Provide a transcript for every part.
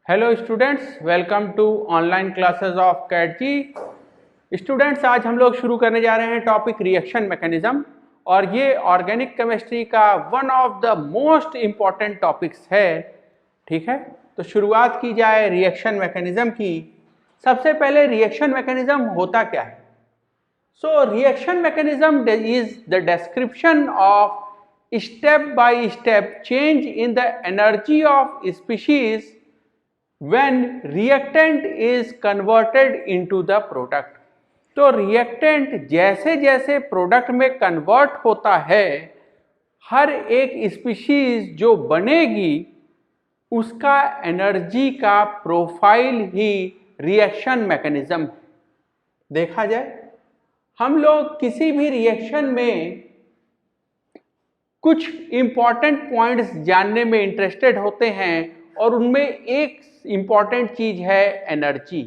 Hello students, welcome to online classes of CAT जी। Students, आज हम लोग शुरू करने जा रहे हैं टॉपिक रिएक्शन मैकेनिज्म, और ये ऑर्गेनिक केमिस्ट्री का one of the most important topics है। ठीक है, तो शुरुआत की जाए रिएक्शन मैकेनिज्म की। सबसे पहले रिएक्शन मैकेनिज्म होता क्या है? So reaction mechanism is the description of step by step change in the energy of species when reactant is converted into the product। तो रिएक्टेंट जैसे जैसे प्रोडक्ट में कन्वर्ट होता है, हर एक स्पीशीज जो बनेगी उसका एनर्जी का प्रोफाइल ही रिएक्शन मैकेनिज्म है। देखा जाए, हम लोग किसी भी रिएक्शन में कुछ इंपॉर्टेंट पॉइंट्स जानने में इंटरेस्टेड होते हैं, और उनमें एक इंपॉर्टेंट चीज है एनर्जी।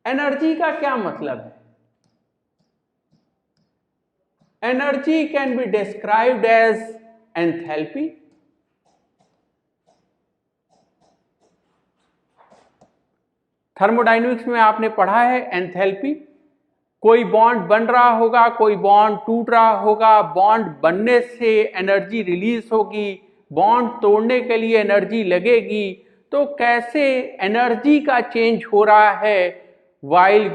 एनर्जी का क्या मतलब है? Energy can be described as enthalpy. Thermodynamics में आपने पढ़ा है एंथैल्पी। कोई बॉन्ड बन रहा होगा, कोई बॉन्ड टूट रहा होगा, बॉन्ड बनने से एनर्जी रिलीज होगी, बॉन्ड तोड़ने के लिए एनर्जी लगेगी। तो कैसे एनर्जी का चेंज हो रहा है while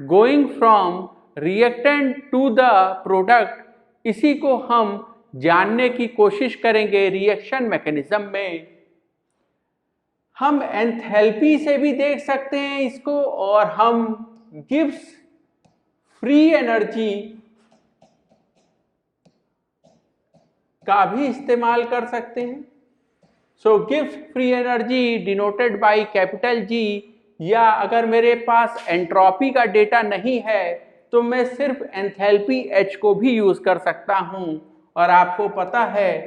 going from reactant to the product, इसी को हम जानने की कोशिश करेंगे रिएक्शन मैकेनिज्म में। हम एंथैल्पी से भी देख सकते हैं इसको, और हम गिब्स फ्री एनर्जी का भी इस्तेमाल कर सकते हैं। So Gibbs free energy denoted by capital G, या अगर मेरे पास एंट्रोपी का डेटा नहीं है तो मैं सिर्फ एंथैल्पी H को भी यूज कर सकता हूं। और आपको पता है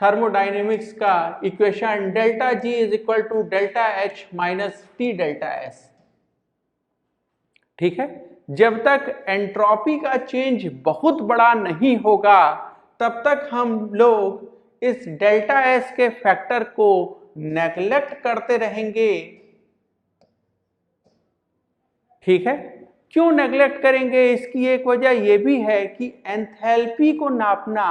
थर्मोडायनेमिक्स का equation delta G is equal to delta H minus T delta S. ठीक है, जब तक एंट्रोपी का चेंज बहुत बड़ा नहीं होगा तब तक हम लोग इस डेल्टा एस के फैक्टर को नेग्लेक्ट करते रहेंगे। ठीक है, क्यों नेग्लेक्ट करेंगे? इसकी एक वजह यह भी है कि एंथैल्पी को नापना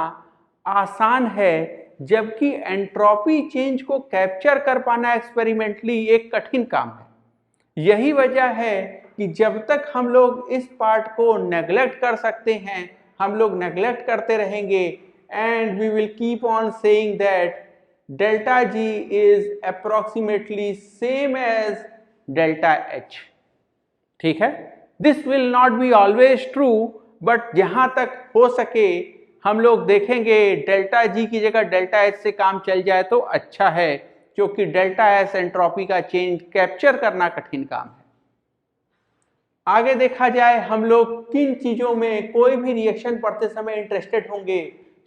आसान है, जबकि एंट्रोपी चेंज को कैप्चर कर पाना एक्सपेरिमेंटली एक कठिन काम है। यही वजह है कि जब तक हम लोग इस पार्ट को नेग्लेक्ट कर सकते हैं, हम लोग नेग्लेक्ट करते रहेंगे, and we will keep on saying that delta G is approximately same as delta H। ठीक है, this will not be always true, but जहां तक हो सके हम लोग देखेंगे डेल्टा G की जगह डेल्टा H से काम चल जाए तो अच्छा है, क्योंकि डेल्टा S एंट्रोपी का चेंज कैप्चर करना कठिन काम है। आगे देखा जाए, हम लोग किन चीजों में कोई भी रिएक्शन पढ़ते समय इंटरेस्टेड होंगे।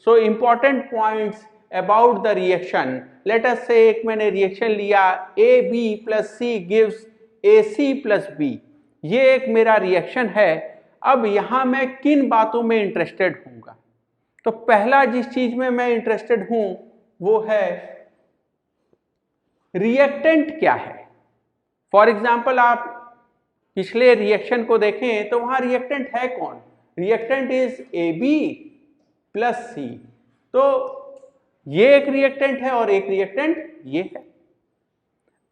So important points about the reaction. Let us say एक मैंने रिएक्शन लिया, A B plus C gives A C plus B. ये एक मेरा रिएक्शन है। अब यहां मैं किन बातों में इंटरेस्टेड हूँगा? तो पहला जिस चीज में मैं इंटरेस्टेड हूं वो है रिएक्टेंट क्या है। फॉर एग्जाम्पल, आप पिछले रिएक्शन को देखें तो वहां रिएक्टेंट है कौन? Reactant is A B plus C. तो ये एक रिएक्टेंट है और एक रिएक्टेंट ये है।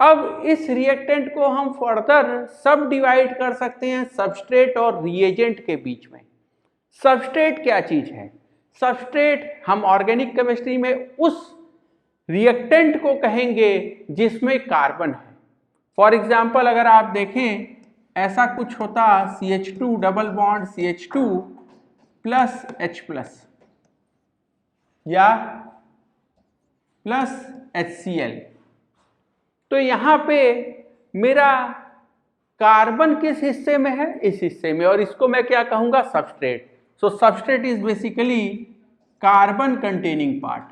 अब इस रिएक्टेंट को हम फर्दर सब डिवाइड कर सकते हैं सबस्ट्रेट और रिएजेंट के बीच में। सबस्ट्रेट क्या चीज है? सबस्ट्रेट हम ऑर्गेनिक केमिस्ट्री में उस रिएक्टेंट को कहेंगे जिसमें कार्बन है। फॉर एग्जाम्पल, अगर आप देखें ऐसा कुछ होता CH2 double bond CH2 plus H plus या प्लस HCl, तो यहां पे मेरा कार्बन किस हिस्से में है? इस हिस्से में, और इसको मैं क्या कहूंगा? Substrate. So substrate is basically carbon containing part.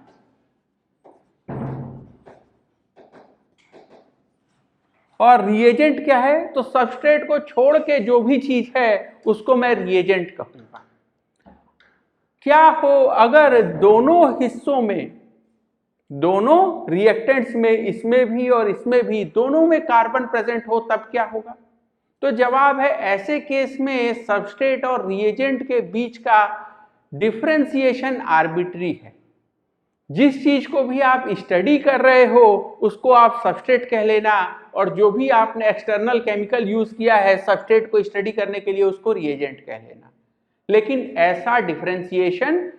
और रिएजेंट क्या है? तो सबस्ट्रेट को छोड़ के जो भी चीज है उसको मैं रिएजेंट कहूंगा। क्या हो अगर दोनों हिस्सों में दोनों रिएक्टेंट्स में, इसमें भी और इसमें भी, दोनों में कार्बन प्रेजेंट हो तब क्या होगा? तो जवाब है ऐसे केस में सबस्ट्रेट और रिएजेंट के बीच का डिफरेंशिएशन आर्बिट्री है। जिस चीज को भी आप स्टडी कर रहे हो उसको आप सबस्ट्रेट कह लेना, और जो भी आपने एक्सटर्नल केमिकल यूज किया है सबस्ट्रेट को स्टडी करने के लिए उसको रिएजेंट कह लेना। लेकिन ऐसा डिफरेंशिएशन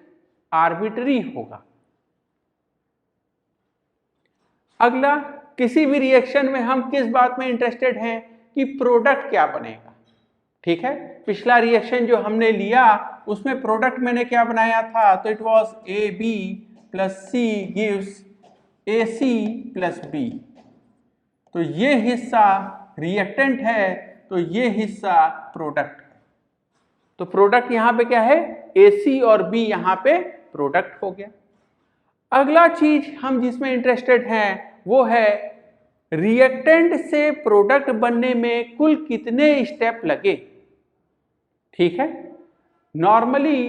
आर्बिट्री होगा। अगला, किसी भी रिएक्शन में हम किस बात में इंटरेस्टेड हैं कि प्रोडक्ट क्या बनेगा। ठीक है, पिछला रिएक्शन जो हमने लिया उसमें प्रोडक्ट मैंने क्या बनाया था, तो it was AB plus C gives AC plus B। तो ये हिस्सा रिएक्टेंट है, तो ये हिस्सा प्रोडक्ट है। तो प्रोडक्ट यहां पे क्या है, AC और B यहां पे प्रोडक्ट हो गया। अगला चीज हम जिसमें इंटरेस्टेड हैं वो है रिएक्टेंट से प्रोडक्ट बनने में कुल कितने स्टेप लगे। ठीक है, नॉर्मली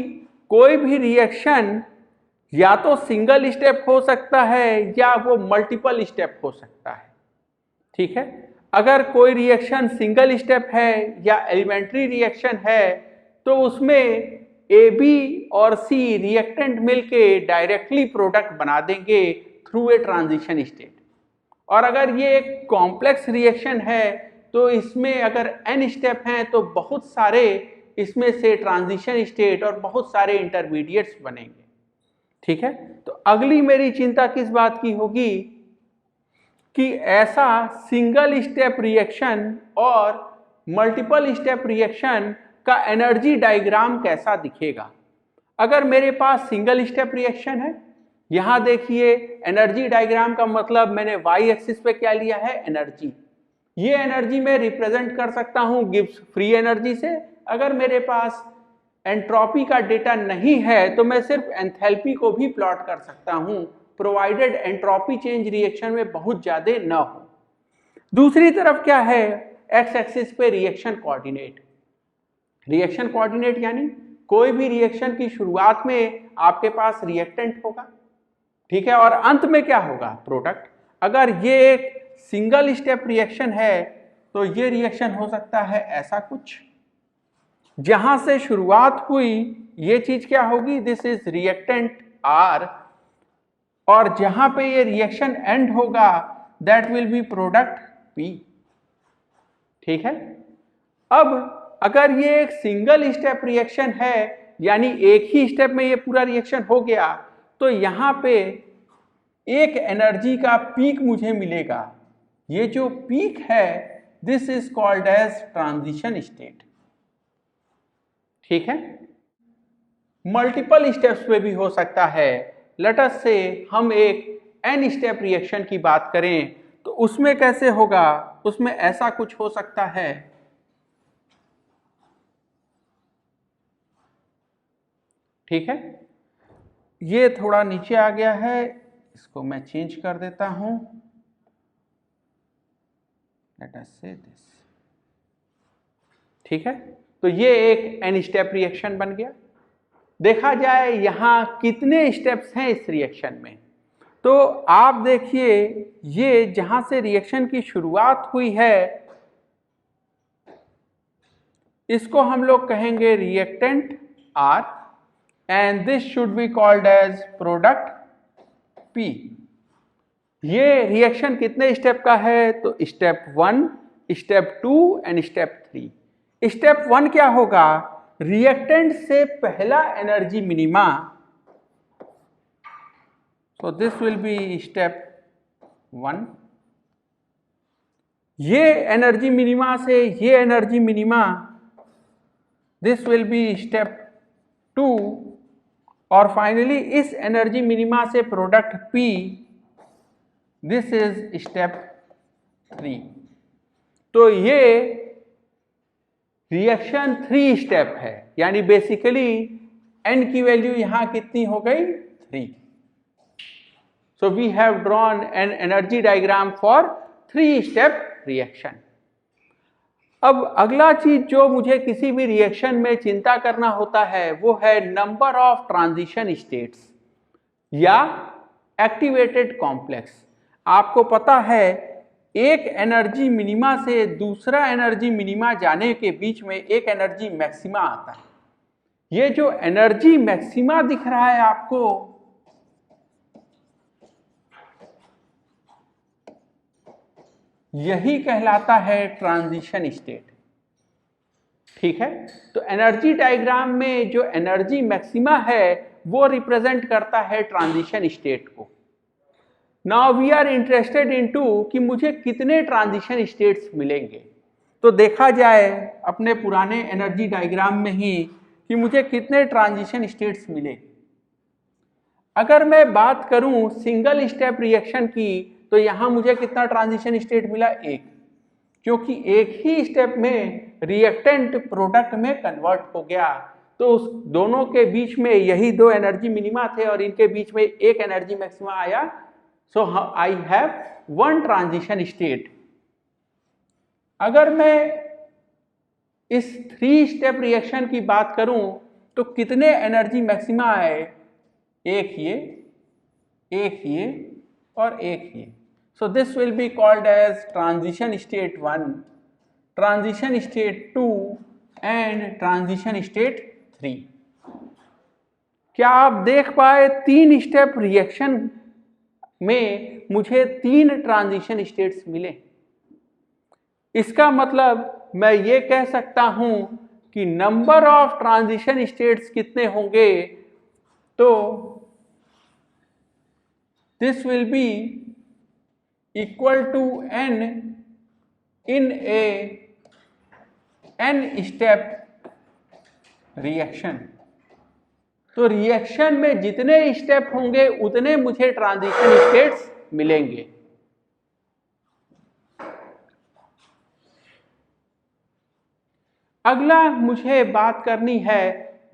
कोई भी रिएक्शन या तो सिंगल स्टेप हो सकता है या वो मल्टीपल स्टेप हो सकता है। ठीक है, अगर कोई रिएक्शन सिंगल स्टेप है या एलिमेंट्री रिएक्शन है तो उसमें AB और C रिएक्टेंट मिलके डायरेक्टली प्रोडक्ट बना देंगे थ्रू ए ट्रांजिशन स्टेट। और अगर ये एक कॉम्प्लेक्स रिएक्शन है तो इसमें अगर n स्टेप हैं तो बहुत सारे इसमें से ट्रांजिशन स्टेट और बहुत सारे इंटरमीडिएट्स बनेंगे। ठीक है, तो अगली मेरी चिंता किस बात की होगी कि ऐसा सिंगल स्टेप रिएक्शन और मल्टीपल स्टेप रिएक्शन का एनर्जी डायग्राम कैसा दिखेगा। अगर मेरे पास सिंगल स्टेप रिएक्शन है, यहां देखिए एनर्जी डायग्राम का मतलब मैंने y एक्सिस पे क्या लिया है, एनर्जी। ये एनर्जी मैं रिप्रेजेंट कर सकता हूं गिब्स फ्री एनर्जी से। अगर मेरे पास एंट्रोपी का डेटा नहीं है तो मैं सिर्फ एंथैल्पी को भी प्लॉट कर सकता हूं, प्रोवाइडेड एंट्रोपी चेंज रिएक्शन में बहुत ज्यादा न हो। दूसरी तरफ क्या है, एक्स एक्सिस पे रिएक्शन कोऑर्डिनेट। रिएक्शन कोऑर्डिनेट यानी कोई भी रिएक्शन की शुरुआत में आपके पास रिएक्टेंट होगा, ठीक है, और अंत में क्या होगा, प्रोडक्ट। अगर ये एक सिंगल स्टेप रिएक्शन है तो ये रिएक्शन हो सकता है ऐसा कुछ, जहां से शुरुआत हुई ये चीज क्या होगी, दिस इज रिएक्टेंट R, और जहां पे ये रिएक्शन एंड होगा that will be product P। ठीक है, अब अगर ये एक सिंगल स्टेप रिएक्शन है यानी एक ही स्टेप में ये पूरा रिएक्शन हो गया तो यहां पे एक एनर्जी का पीक मुझे मिलेगा। ये जो पीक है this is called as transition state. ठीक है, मल्टीपल स्टेप्स पे भी हो सकता है। लेट अस से हम एक n स्टेप रिएक्शन की बात करें तो उसमें कैसे होगा, उसमें ऐसा कुछ हो सकता है। ठीक है, ये थोड़ा नीचे आ गया है, इसको मैं चेंज कर देता हूं। लेट अस से दिस। ठीक है, तो ये एक n स्टेप रिएक्शन बन गया। देखा जाए यहां कितने स्टेप्स हैं इस रिएक्शन में, तो आप देखिए ये जहां से रिएक्शन की शुरुआत हुई है इसको हम लोग कहेंगे reactant R and this should be called as product P। ये रिएक्शन कितने स्टेप का है, तो step 1, step 2 and step 3। Step 1 क्या होगा, रिएक्टेंट से पहला energy minima, so this will be step 1। ये एनर्जी मिनिमा से ये energy minima, this will be step 2, और फाइनली इस एनर्जी मिनिमा से product P, this is step 3। तो ये रिएक्शन 3 स्टेप है, यानी बेसिकली n की वैल्यू यहां कितनी हो गई, 3। So we have drawn an energy diagram for 3-step reaction। अब अगला चीज जो मुझे किसी भी रिएक्शन में चिंता करना होता है वो है नंबर ऑफ ट्रांजिशन स्टेट्स या एक्टिवेटेड कॉम्प्लेक्स। आपको पता है एक एनर्जी मिनिमा से दूसरा एनर्जी मिनिमा जाने के बीच में एक एनर्जी मैक्सिमा आता है। ये जो एनर्जी मैक्सिमा दिख रहा है आपको, यही कहलाता है ट्रांजिशन स्टेट। ठीक है, तो एनर्जी डायग्राम में जो एनर्जी मैक्सिमा है वो रिप्रेजेंट करता है ट्रांजिशन स्टेट को। Now we are interested into कि मुझे कितने ट्रांजिशन स्टेट्स मिलेंगे। तो देखा जाए अपने पुराने एनर्जी डायग्राम में ही कि मुझे कितने ट्रांजिशन स्टेट्स मिले। अगर मैं बात करूं सिंगल स्टेप रिएक्शन की, तो यहां मुझे कितना ट्रांजिशन स्टेट मिला? एक, क्योंकि एक ही स्टेप में रिएक्टेंट प्रोडक्ट में कन्वर्ट हो गया। तो उस दोनों के बीच में यही दो एनर्जी मिनिमा थे और इनके बीच में एक एनर्जी मैक्सिमा आया। So I have one transition state. अगर मैं इस 3 स्टेप रिएक्शन की बात करूं तो कितने एनर्जी मैक्सिमा आए? एक ये और एक ये। So this will be called as transition state 1, transition state 2 and transition state 3। क्या आप देख पाए 3 स्टेप रिएक्शन में मुझे 3 ट्रांजिशन स्टेट्स मिले। इसका मतलब मैं ये कह सकता हूं कि नंबर ऑफ ट्रांजिशन स्टेट्स कितने होंगे? तो this will B equal to n in a n step reaction. तो रिएक्शन में जितने स्टेप होंगे उतने मुझे ट्रांजिशन स्टेट्स मिलेंगे। अगला मुझे बात करनी है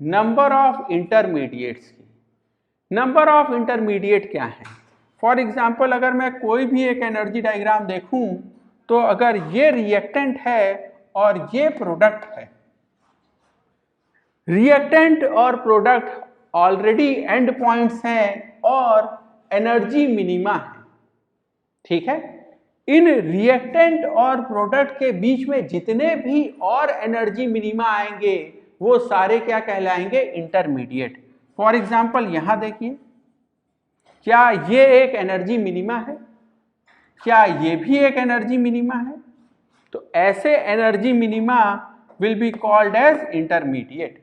नंबर ऑफ इंटरमीडिएट्स की। नंबर ऑफ इंटरमीडिएट क्या है? फॉर एग्जाम्पल अगर मैं कोई भी एक एनर्जी डायग्राम देखूं तो अगर ये रिएक्टेंट है और ये प्रोडक्ट है, रिएक्टेंट और प्रोडक्ट ऑलरेडी एंड पॉइंट्स हैं और एनर्जी मिनिमा है। ठीक है, इन रिएक्टेंट और प्रोडक्ट के बीच में जितने भी और एनर्जी मिनिमा आएंगे वो सारे क्या कहलाएंगे? इंटरमीडिएट। फॉर एग्जाम्पल यहां देखिए, क्या ये एक एनर्जी मिनिमा है? क्या ये भी एक एनर्जी मिनिमा है? तो ऐसे energy minima will be called as intermediate.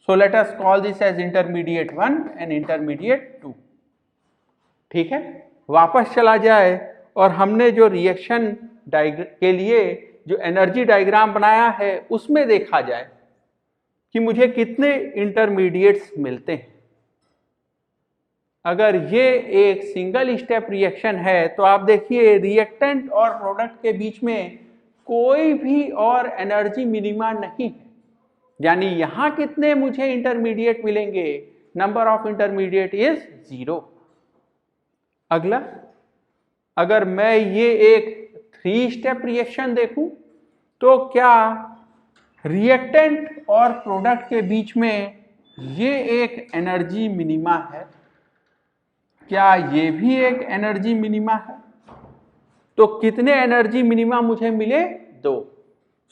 So let us call this as intermediate 1 and intermediate 2। ठीक है, वापस चला जाए और हमने जो रिएक्शन के लिए जो एनर्जी डायग्राम बनाया है उसमें देखा जाए कि मुझे कितने इंटरमीडिएट्स मिलते हैं। अगर ये एक सिंगल स्टेप रिएक्शन है तो आप देखिए रिएक्टेंट और प्रोडक्ट के बीच में कोई भी और एनर्जी मिनिमा नहीं है, यानी यहां कितने मुझे इंटरमीडिएट मिलेंगे? Number of intermediate is 0। अगला, अगर मैं ये एक 3 स्टेप रिएक्शन देखूं तो क्या रिएक्टेंट और प्रोडक्ट के बीच में ये एक एनर्जी मिनिमा है? क्या ये भी एक एनर्जी मिनिमा है? तो कितने एनर्जी मिनिमा मुझे मिले? 2।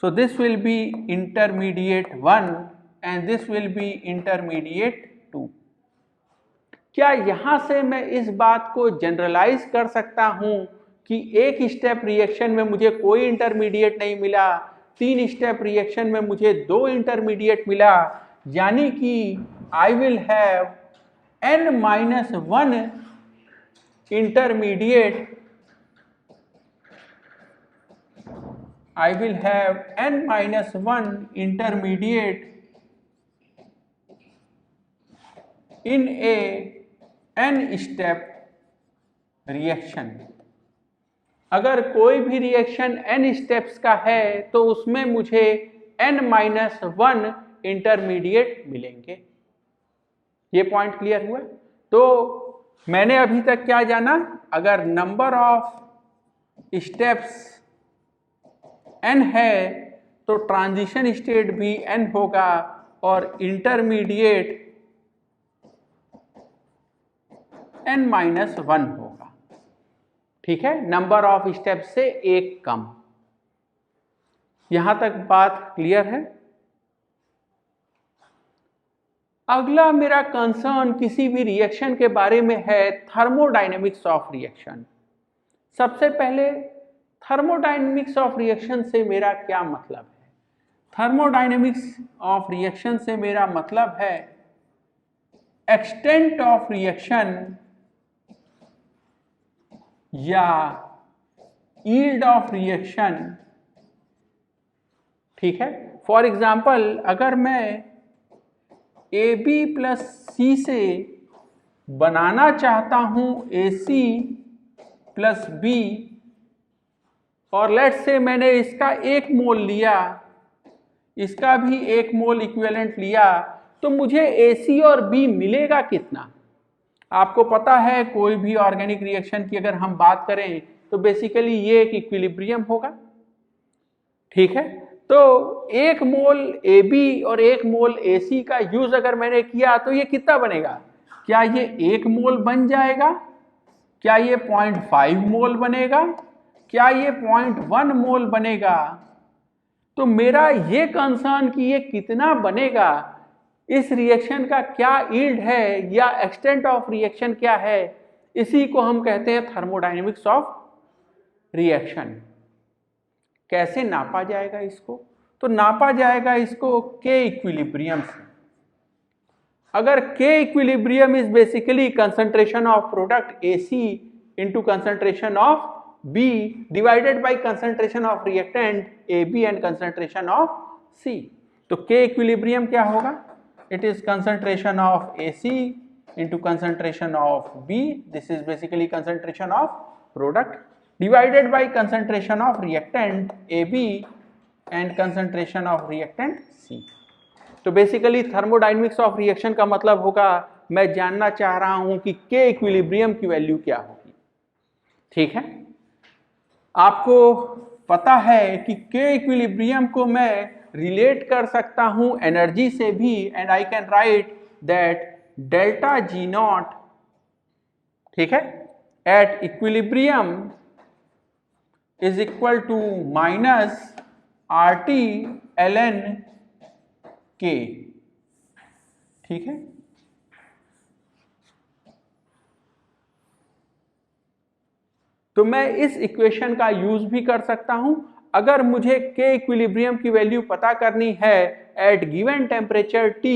सो this will B intermediate 1 and this will B intermediate 2। क्या यहां से मैं इस बात को जनरलाइज कर सकता हूं कि एक स्टेप रिएक्शन में मुझे कोई इंटरमीडिएट नहीं मिला, 3 स्टेप रिएक्शन में मुझे 2 इंटरमीडिएट मिला, यानी कि I will have n-1 intermediate, I will have n-1 intermediate in a n-step reaction। अगर कोई भी रिएक्शन n स्टेप्स का है तो उसमें मुझे n-1 इंटरमीडिएट मिलेंगे। ये पॉइंट क्लियर हुआ? तो मैंने अभी तक क्या जाना? अगर नंबर ऑफ स्टेप्स n है तो ट्रांजिशन स्टेट भी n होगा और इंटरमीडिएट n-1 होगा। ठीक है, नंबर ऑफ स्टेप से एक कम। यहां तक बात क्लियर है। अगला मेरा कंसर्न किसी भी रिएक्शन के बारे में है, थर्मोडायनेमिक्स ऑफ रिएक्शन। सबसे पहले थर्मोडायनेमिक्स ऑफ रिएक्शन से मेरा क्या मतलब है? थर्मोडायनेमिक्स ऑफ रिएक्शन से मेरा मतलब है एक्सटेंट ऑफ रिएक्शन या यील्ड ऑफ रिएक्शन। ठीक है, फॉर एग्जाम्पल अगर मैं AB प्लस C से बनाना चाहता हूं AC प्लस B, और लेट्स से मैंने इसका 1 मोल लिया, इसका भी 1 मोल इक्विवेलेंट लिया, तो मुझे AC और B मिलेगा कितना? आपको पता है कोई भी ऑर्गेनिक रिएक्शन की अगर हम बात करें तो बेसिकली ये एक इक्विलिब्रियम होगा। ठीक है, तो 1 मोल AB और 1 मोल AC का यूज अगर मैंने किया तो ये कितना बनेगा? क्या ये 1 मोल बन जाएगा? क्या ये 0.5 मोल बनेगा? क्या ये 0.1 मोल बनेगा? तो मेरा ये कंसर्न कि ये कितना बनेगा, इस रिएक्शन का क्या यील्ड है या एक्सटेंट ऑफ रिएक्शन क्या है, इसी को हम कहते हैं थर्मोडायनेमिक्स ऑफ रिएक्शन। कैसे नापा जाएगा इसको? तो नापा जाएगा इसको K इक्विलिब्रियम से। अगर K equilibrium is basically concentration of product AC into concentration of B divided by concentration of reactant AB and concentration of C, तो K इक्विलिब्रियम क्या होगा? It is concentration of AC into concentration of B, this is basically concentration of product divided by concentration of reactant AB and concentration of reactant C। तो basically thermodynamics of reaction का मतलब होगा मैं जानना चाह रहा हूं कि K इक्विलिब्रियम की वैल्यू क्या होगी। ठीक है, आपको पता है कि K इक्विलिब्रियम को मैं रिलेट कर सकता हूं एनर्जी से भी, and I can write that delta G naught, ठीक है, at equilibrium is equal to minus RT ln K। ठीक है, तो मैं इस इक्वेशन का यूज भी कर सकता हूं अगर मुझे K इक्विलिब्रियम की वैल्यू पता करनी है एट गिवन टेम्परेचर T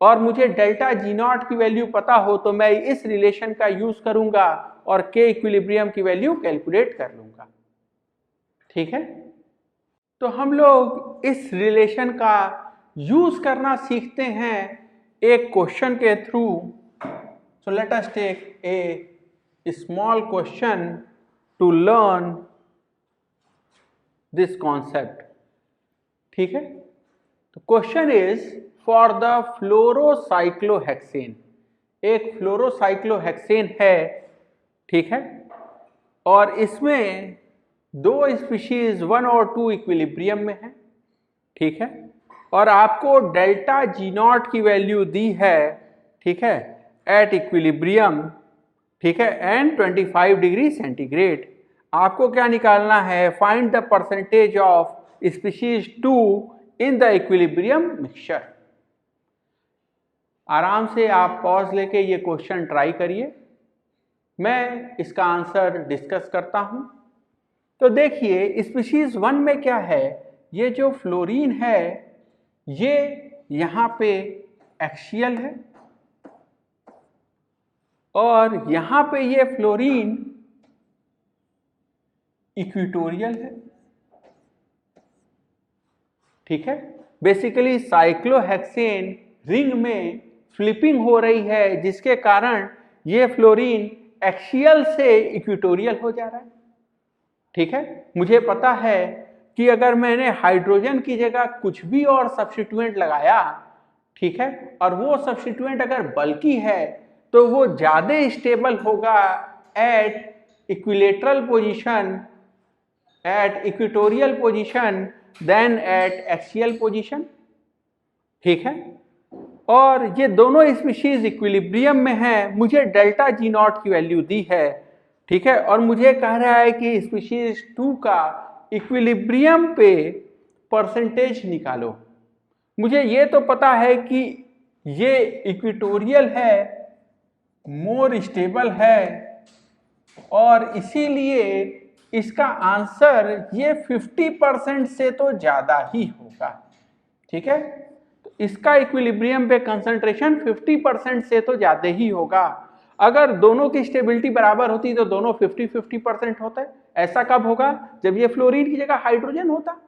और मुझे डेल्टा G नॉट की वैल्यू पता हो, तो मैं इस रिलेशन का यूज करूंगा और K इक्विलिब्रियम की वैल्यू कैलकुलेट कर लूंगा। ठीक है, तो हम लोग इस रिलेशन का यूज करना सीखते हैं एक क्वेश्चन के थ्रू। So let us take a small question to learn this concept. ठीक है, तो question is for the fluorocyclohexane. एक फ्लोरोसाइक्लोहेक्सेन है, ठीक है, और इसमें 2 स्पीशीज 1 और 2 इक्विलिब्रियम में है। ठीक है, और आपको डेल्टा G नॉट की वैल्यू दी है, ठीक है, एट इक्विलिब्रियम, ठीक है, एंड 25 डिग्री सेंटीग्रेड। आपको क्या निकालना है? Find the percentage of species 2 in the equilibrium mixture. आराम से आप पॉज लेके ये क्वेश्चन ट्राई करिए, मैं इसका आंसर डिस्कस करता हूं। तो देखिए स्पीशीज 1 में क्या है, ये जो फ्लोरीन है ये यहां पे एक्सियल है और यहां पे ये फ्लोरीन इक्वेटोरियल है। ठीक है, बेसिकली साइक्लोहेक्सेन रिंग में फ्लिपिंग हो रही है जिसके कारण ये फ्लोरीन एक्सियल से इक्वेटोरियल हो जा रहा है। ठीक है, मुझे पता है कि अगर मैंने हाइड्रोजन की जगह कुछ भी और सब्स्टिट्यूएंट लगाया, ठीक है, और वो सब्स्टिट्यूएंट अगर बल्की है तो वो ज्यादा स्टेबल होगा at equilateral position, at equatorial position then at axial position. ठीक है, और ये दोनों स्पीशीज इक्विलिब्रियम में हैं, मुझे डेल्टा जी नॉट की वैल्यू दी है, ठीक है, और मुझे कह रहा है कि स्पीशीज 2 का इक्विलिब्रियम पे परसेंटेज निकालो। मुझे ये तो पता है कि ये इक्वेटोरियल है, मोर स्टेबल है, और इसीलिए इसका आंसर ये 50% से तो ज्यादा ही होगा, ठीक है। तो इसका इक्विलिब्रियम पे कंसंट्रेशन 50% से तो ज्यादा ही होगा। अगर दोनों की स्टेबिलिटी बराबर होती तो दोनों 50-50% होते। ऐसा कब होगा? जब ये फ्लोरीन की जगह हाइड्रोजन होता,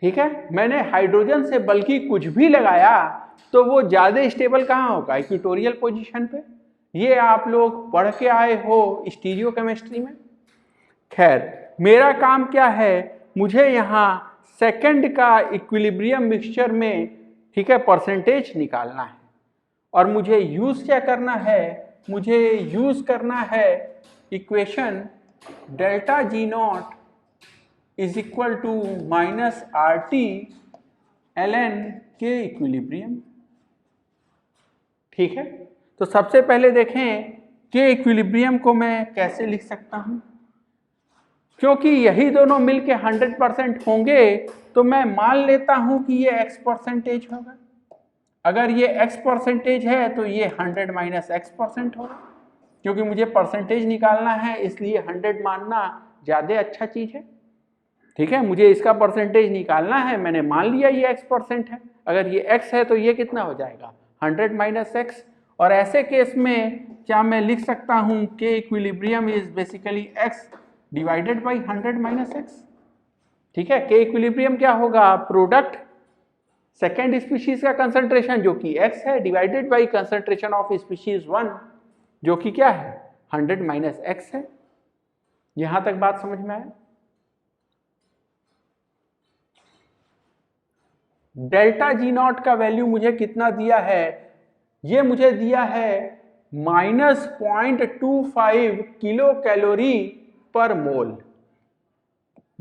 ठीक है। मैंने हाइड्रोजन से बल्कि कुछ भी लगाया तो वो ज्यादा स्टेबल कहाँ होगा? इक्वेटोरियल पोजीशन पे। ये आप लोग पढ़ के आए हो स्टीरियो केमिस्ट्री में। खैर, मेरा काम क्या है, मुझे यहाँ सेकंड का इक्विलिब्रियम मिक्सचर में, ठीक है, परसेंटेज निकालना है। और मुझे यूज क्या करना है? मुझे यूज करना है equation delta G naught is equal to minus R T L N K equilibrium, ठीक है। तो सबसे पहले देखें के इक्विलिब्रियम को मैं कैसे लिख सकता हूं। क्योंकि यही दोनों मिलके 100% होंगे तो मैं मान लेता हूं कि ये x परसेंटेज होगा। अगर ये x परसेंटेज है तो ये 100 माइनस x% होगा। क्योंकि मुझे परसेंटेज निकालना है इसलिए 100 मानना ज़्यादा अच्छा चीज़ है, ठीक है। मुझे इसका परसेंटेज निकालना है, मैंने मान लिया ये x% है। अगर ये x है तो ये कितना हो जाएगा? 100 माइनस x। और ऐसे केस में क्या मैं लिख सकता हूँ कि equilibrium is basically x divided by 100 minus x, ठीक है। के इक्विलिब्रियम क्या होगा? प्रोडक्ट सेकेंड स्पीशीज का कंसंट्रेशन जो कि x है divided by concentration of species 1 जो कि क्या है? 100 माइनस x है। यहां तक बात समझ में आया? डेल्टा जी नॉट का वैल्यू मुझे कितना दिया है? ये मुझे दिया है -0.25 किलो कैलोरी पर मोल।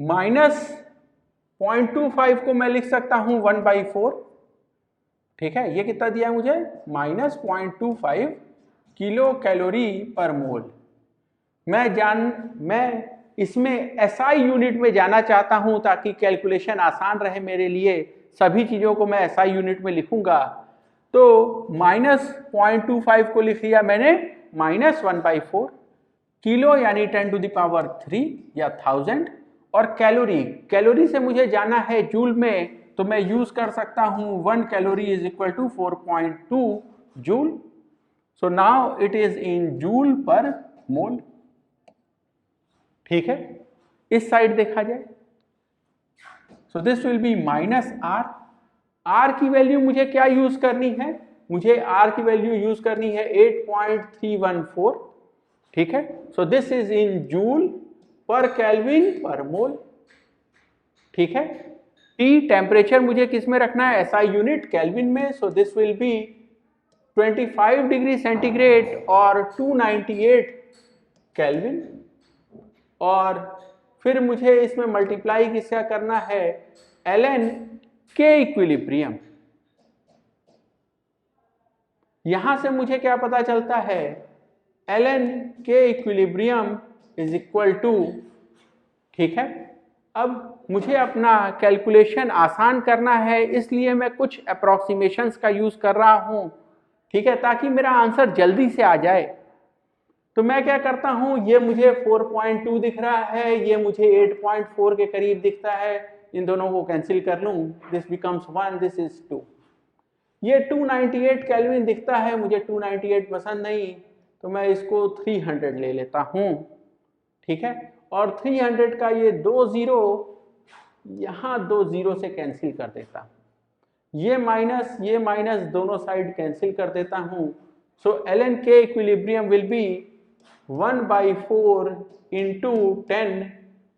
-0.25 को मैं लिख सकता हूं 1/4, ठीक है। ये कितना दिया है मुझे? -0.25 किलो कैलोरी पर मोल। मैं इसमें SI यूनिट में जाना चाहता हूं ताकि कैलकुलेशन आसान रहे मेरे लिए। सभी चीजों को मैं SI यूनिट में लिखूंगा। तो -0.25 को लिख लिया मैंने -1/4 किलो यानी 10⁻³ या 1000। और कैलोरी से मुझे जाना है जूल में, तो मैं यूज कर सकता हूं 1 calorie is equal to 4.2 joule. So now it is in joule per mole, ठीक है। इस साइड देखा जाए, so this will be -r। r की वैल्यू मुझे क्या यूज करनी है? मुझे r की वैल्यू यूज करनी है 8.314, ठीक है। So this is in joule पर केल्विन पर मोल, ठीक है। T टेम्परेचर मुझे किस में रखना है? SI यूनिट केल्विन में। सो this will B 25 degree centigrade और 298 केल्विन। और फिर मुझे इसमें मल्टीप्लाई किसका करना है? ln के इक्विलिब्रियम। यहां से मुझे क्या पता चलता है? ln के इक्विलिब्रियम इज इक्वल टू, ठीक है। अब मुझे अपना कैलकुलेशन आसान करना है इसलिए मैं कुछ अप्रोक्सीमेशंस का यूज कर रहा हूं, ठीक है, ताकि मेरा आंसर जल्दी से आ जाए। तो मैं क्या करता हूं, ये मुझे 4.2 दिख रहा है, ये मुझे 8.4 के करीब दिखता है, इन दोनों को कैंसिल कर लूं, दिस बिकम्स 1, दिस इज 2। ये 298 केल्विन दिखता है, मुझे 298 पसंद नहीं, तो मैं इसको 300 ले लेता हूं, ठीक है। और 300 का ये 2 जीरो यहां 2 जीरो से कैंसिल कर देता, ये माइनस दोनों साइड कैंसिल कर देता हूं। सो ln के इक्विलिब्रियम विल बी 1/4 इंटू 10,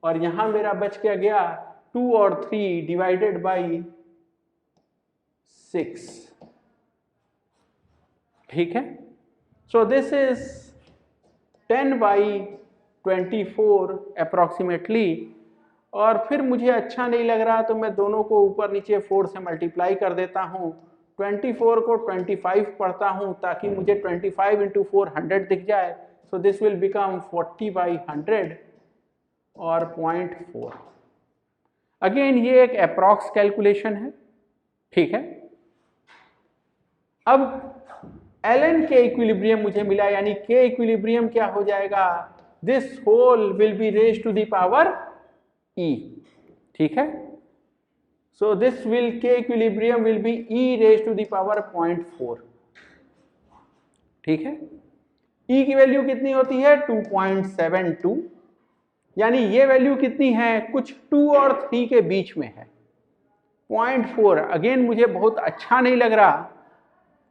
और यहां मेरा बच क्या गया? 2 और 3 डिवाइडेड बाई 6, ठीक है। So this is 10/24 approximately. और फिर मुझे अच्छा नहीं लग रहा तो मैं दोनों को ऊपर नीचे 4 से मल्टीप्लाई कर देता हूं, 24 को 25 पढ़ता हूं ताकि मुझे 25 इंटू 4 100 दिख जाए। सो दिस विल बिकम 40/100 और 0.4। अगेन ये एक अप्रॉक्स कैलकुलेशन है, ठीक है। अब ln के इक्विलिब्रियम मुझे मिला, यानी के इक्विलिब्रियम क्या हो जाएगा, this whole will be raise to the power e, ठीक है। So this will K equilibrium will be e raise to the power 0.4, ठीक है। e की वैल्यू कितनी होती है 2.72, यानी ये वैल्यू कितनी है, कुछ 2 और 3 के बीच में है। 0.4 अगेन मुझे बहुत अच्छा नहीं लग रहा,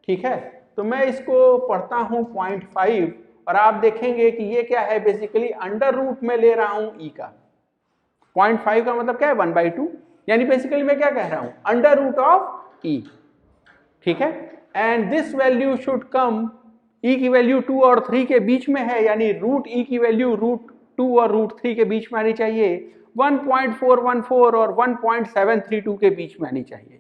ठीक है, तो मैं इसको पढ़ता हूं 0.5 और आप देखेंगे कि ये क्या है, बेसिकली अंडर रूट में ले रहा हूं e का। 0.5 का मतलब क्या है 1/2, यानी बेसिकली मैं क्या कह रहा हूं, अंडर रूट ऑफ e, ठीक है। And this value should come, e की वैल्यू 2 और 3 के बीच में है, यानी रूट e की वैल्यू रूट 2 और रूट 3 के बीच में आनी चाहिए, 1.414 और 1.732 के बीच में आनी चाहिए,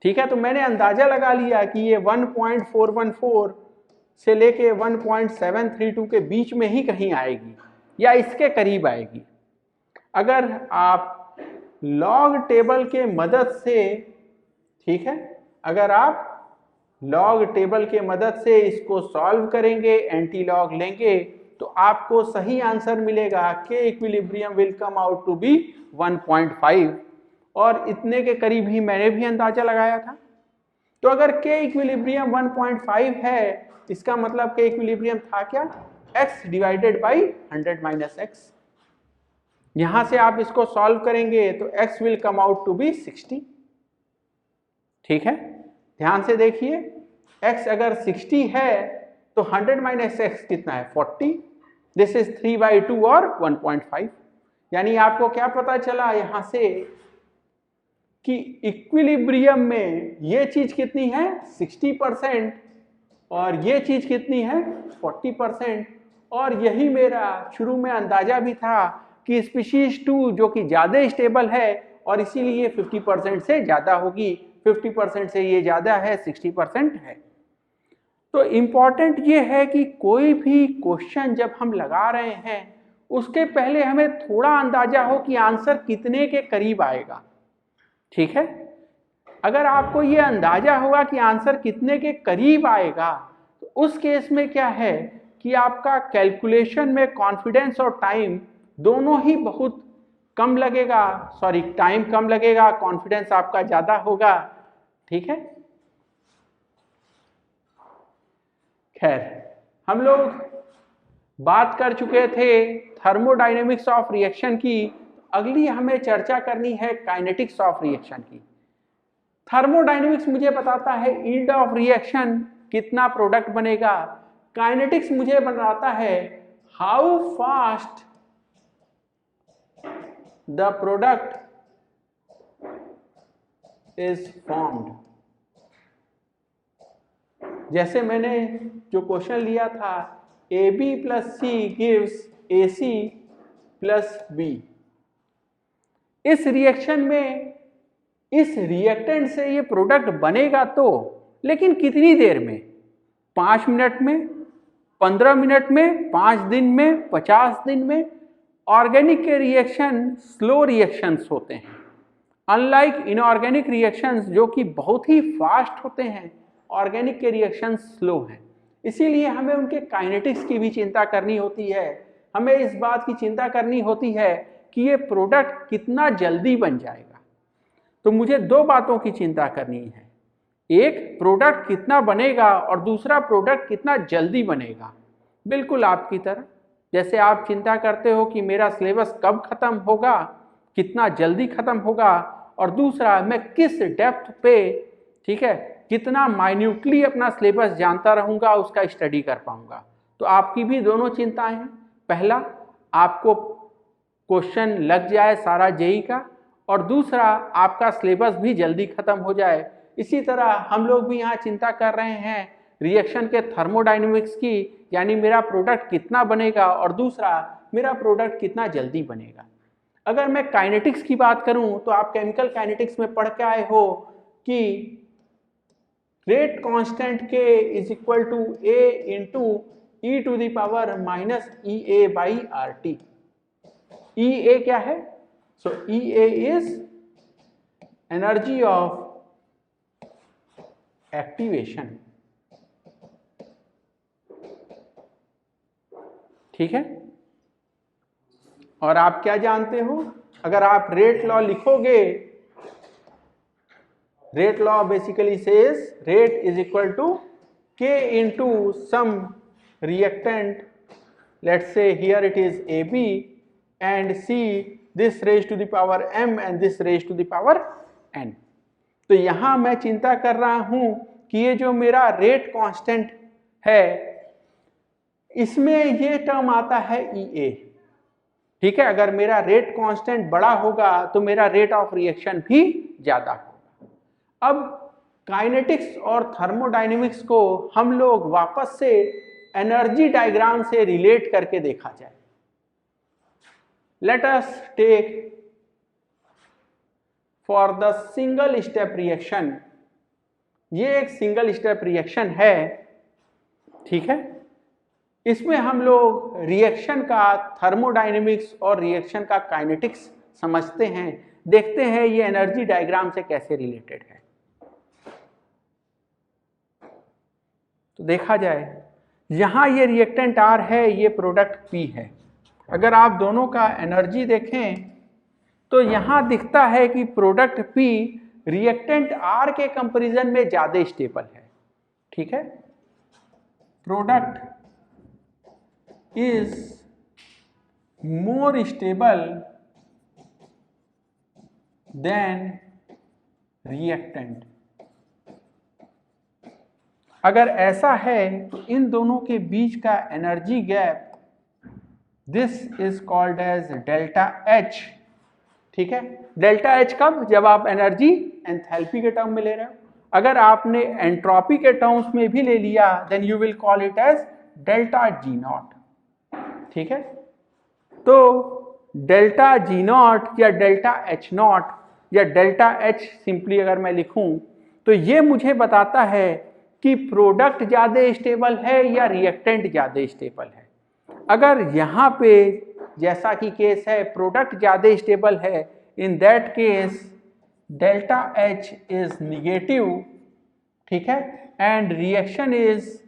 ठीक है। तो मैंने अंदाजा लगा लिया कि ये 1.414 से लेके 1.732 के बीच में ही कहीं आएगी या इसके करीब आएगी। अगर आप लॉग टेबल के मदद से, ठीक है, अगर आप लॉग टेबल के मदद से इसको सॉल्व करेंगे, एंटी लॉग लेंगे, तो आपको सही आंसर मिलेगा, K equilibrium will come out to be 1.5, और इतने के करीब ही मैंने भी अंदाजा लगाया था। तो अगर के इक्विलिब्रियम 1.5 है, इसका मतलब के इक्विलिब्रियम था क्या, x divided by 100 minus x। यहां से आप इसको सॉल्व करेंगे तो x will come out to be 60, ठीक है। ध्यान से देखिए, x अगर 60 है तो 100 माइनस x कितना है 40, दिस इज 3/2 और 1.5, यानी आपको क्या पता चला यहां से कि इक्विलिब्रियम में ये चीज कितनी है 60% और ये चीज कितनी है 40%। और यही मेरा शुरू में अंदाजा भी था कि स्पीशीज 2 जो कि ज्यादा स्टेबल है और इसीलिए 50% से ज्यादा होगी, 50% से ये ज्यादा है, 60% है। तो इंपॉर्टेंट ये है कि कोई भी क्वेश्चन जब हम लगा रहे हैं उसके पहले हमें थोड़ा अंदाजा हो कि आंसर कितने के करीब आएगा, ठीक है। अगर आपको ये अंदाजा होगा कि आंसर कितने के करीब आएगा, तो उस केस में क्या है कि आपका कैलकुलेशन में कॉन्फिडेंस और टाइम दोनों ही बहुत कम लगेगा, सॉरी टाइम कम लगेगा, कॉन्फिडेंस आपका ज्यादा होगा, ठीक है। खैर, हम लोग बात कर चुके थे थर्मोडायनेमिक्स ऑफ रिएक्शन की, अगली हमें चर्चा करनी है काइनेटिक्स ऑफ रिएक्शन की। थर्मोडायनेमिक्स मुझे बताता है यील्ड ऑफ रिएक्शन कितना प्रोडक्ट बनेगा, काइनेटिक्स मुझे बताता है how fast the product is formed. जैसे मैंने जो क्वेश्चन लिया था AB plus C gives AC plus B, इस रिएक्शन में इस रिएक्टेंट से ये प्रोडक्ट बनेगा तो, लेकिन कितनी देर में, 5 मिनट में, 15 मिनट में, 5 दिन में, 50 दिन में। ऑर्गेनिक के रिएक्शन स्लो रिएक्शंस होते हैं, अनलाइक इनऑर्गेनिक रिएक्शंस जो कि बहुत ही फास्ट होते हैं, ऑर्गेनिक के रिएक्शंस स्लो हैं। इसीलिए हमें उनके काइनेटिक्स की भी चिंता करनी होती है, हमें इस बात की चिंता करनी होती है कि ये प्रोडक्ट कितना जल्दी बन जाएगा। तो मुझे 2 बातों की चिंता करनी है, एक प्रोडक्ट कितना बनेगा और दूसरा प्रोडक्ट कितना जल्दी बनेगा। बिल्कुल आपकी तरह, जैसे आप चिंता करते हो कि मेरा सिलेबस कब खत्म होगा, कितना जल्दी खत्म होगा, और दूसरा मैं किस डेप्थ पे, ठीक है, कितना माइन्यूटली अपना सिलेबस जानता रहूंगा, उसका स्टडी कर पाऊंगा। तो आपकी भी दोनों चिंताएं हैं, पहला आपको क्वेश्चन लग जाए सारा जेई का, और दूसरा आपका सिलेबस भी जल्दी खत्म हो जाए। इसी तरह हम लोग भी यहाँ चिंता कर रहे हैं रिएक्शन के थर्मोडायनेमिक्स की, यानी मेरा प्रोडक्ट कितना बनेगा और दूसरा मेरा प्रोडक्ट कितना जल्दी बनेगा। अगर मैं काइनेटिक्स की बात करूं तो आप केमिकल काइनेटिक्स में पढ़ के आए हो कि rate constant k is equal to a into e to the power minus EA by RT। EA क्या है? सो EA is energy of activation. ठीक है, और आप क्या जानते हो, अगर आप रेट लॉ लिखोगे, rate law basically says rate is equal to k into some reactant, let's say here it is AB and C this raise to the power m and this raise to the power n। तो यहां मैं चिंता कर रहा हूं कि ये जो मेरा रेट कांस्टेंट है इसमें ये टर्म आता है EA। ठीक है, अगर मेरा रेट कांस्टेंट बड़ा होगा तो मेरा रेट ऑफ रिएक्शन भी ज्यादा होगा। अब काइनेटिक्स और थर्मोडायनेमिक्स को हम लोग वापस से एनर्जी डायग्राम से रिलेट करके देखा जाए। Let us take for the single step reaction, ये एक सिंगल स्टेप रिएक्शन है। ठीक है, इसमें हम लोग रिएक्शन का थर्मोडायनेमिक्स और रिएक्शन का काइनेटिक्स समझते हैं, देखते हैं ये एनर्जी डायग्राम से कैसे रिलेटेड है। तो देखा जाए, यहां ये रिएक्टेंट R है, ये प्रोडक्ट P है। अगर आप दोनों का एनर्जी देखें तो यहां दिखता है कि प्रोडक्ट P रिएक्टेंट R के कंपैरिजन में ज्यादा स्टेबल है। ठीक है, product is more stable than reactant। अगर ऐसा है तो इन दोनों के बीच का energy gap this is called as delta H। ठीक है, डेल्टा H कब? जब आप एनर्जी एंथैल्पी के टर्म में ले रहे हो। अगर आपने एंट्रोपी के टर्म्स में भी ले लिया then you will call it as delta G0। ठीक है, तो डेल्टा G0 या डेल्टा H0 या डेल्टा H सिंपली अगर मैं लिखूं तो ये मुझे बताता है कि प्रोडक्ट ज्यादा स्टेबल है या रिएक्टेंट ज्यादा स्टेबल है। अगर यहाँ पे जैसा कि केस है प्रोडक्ट ज्यादा स्टेबल है, in that case delta H is negative. ठीक है, एंड रिएक्शन इज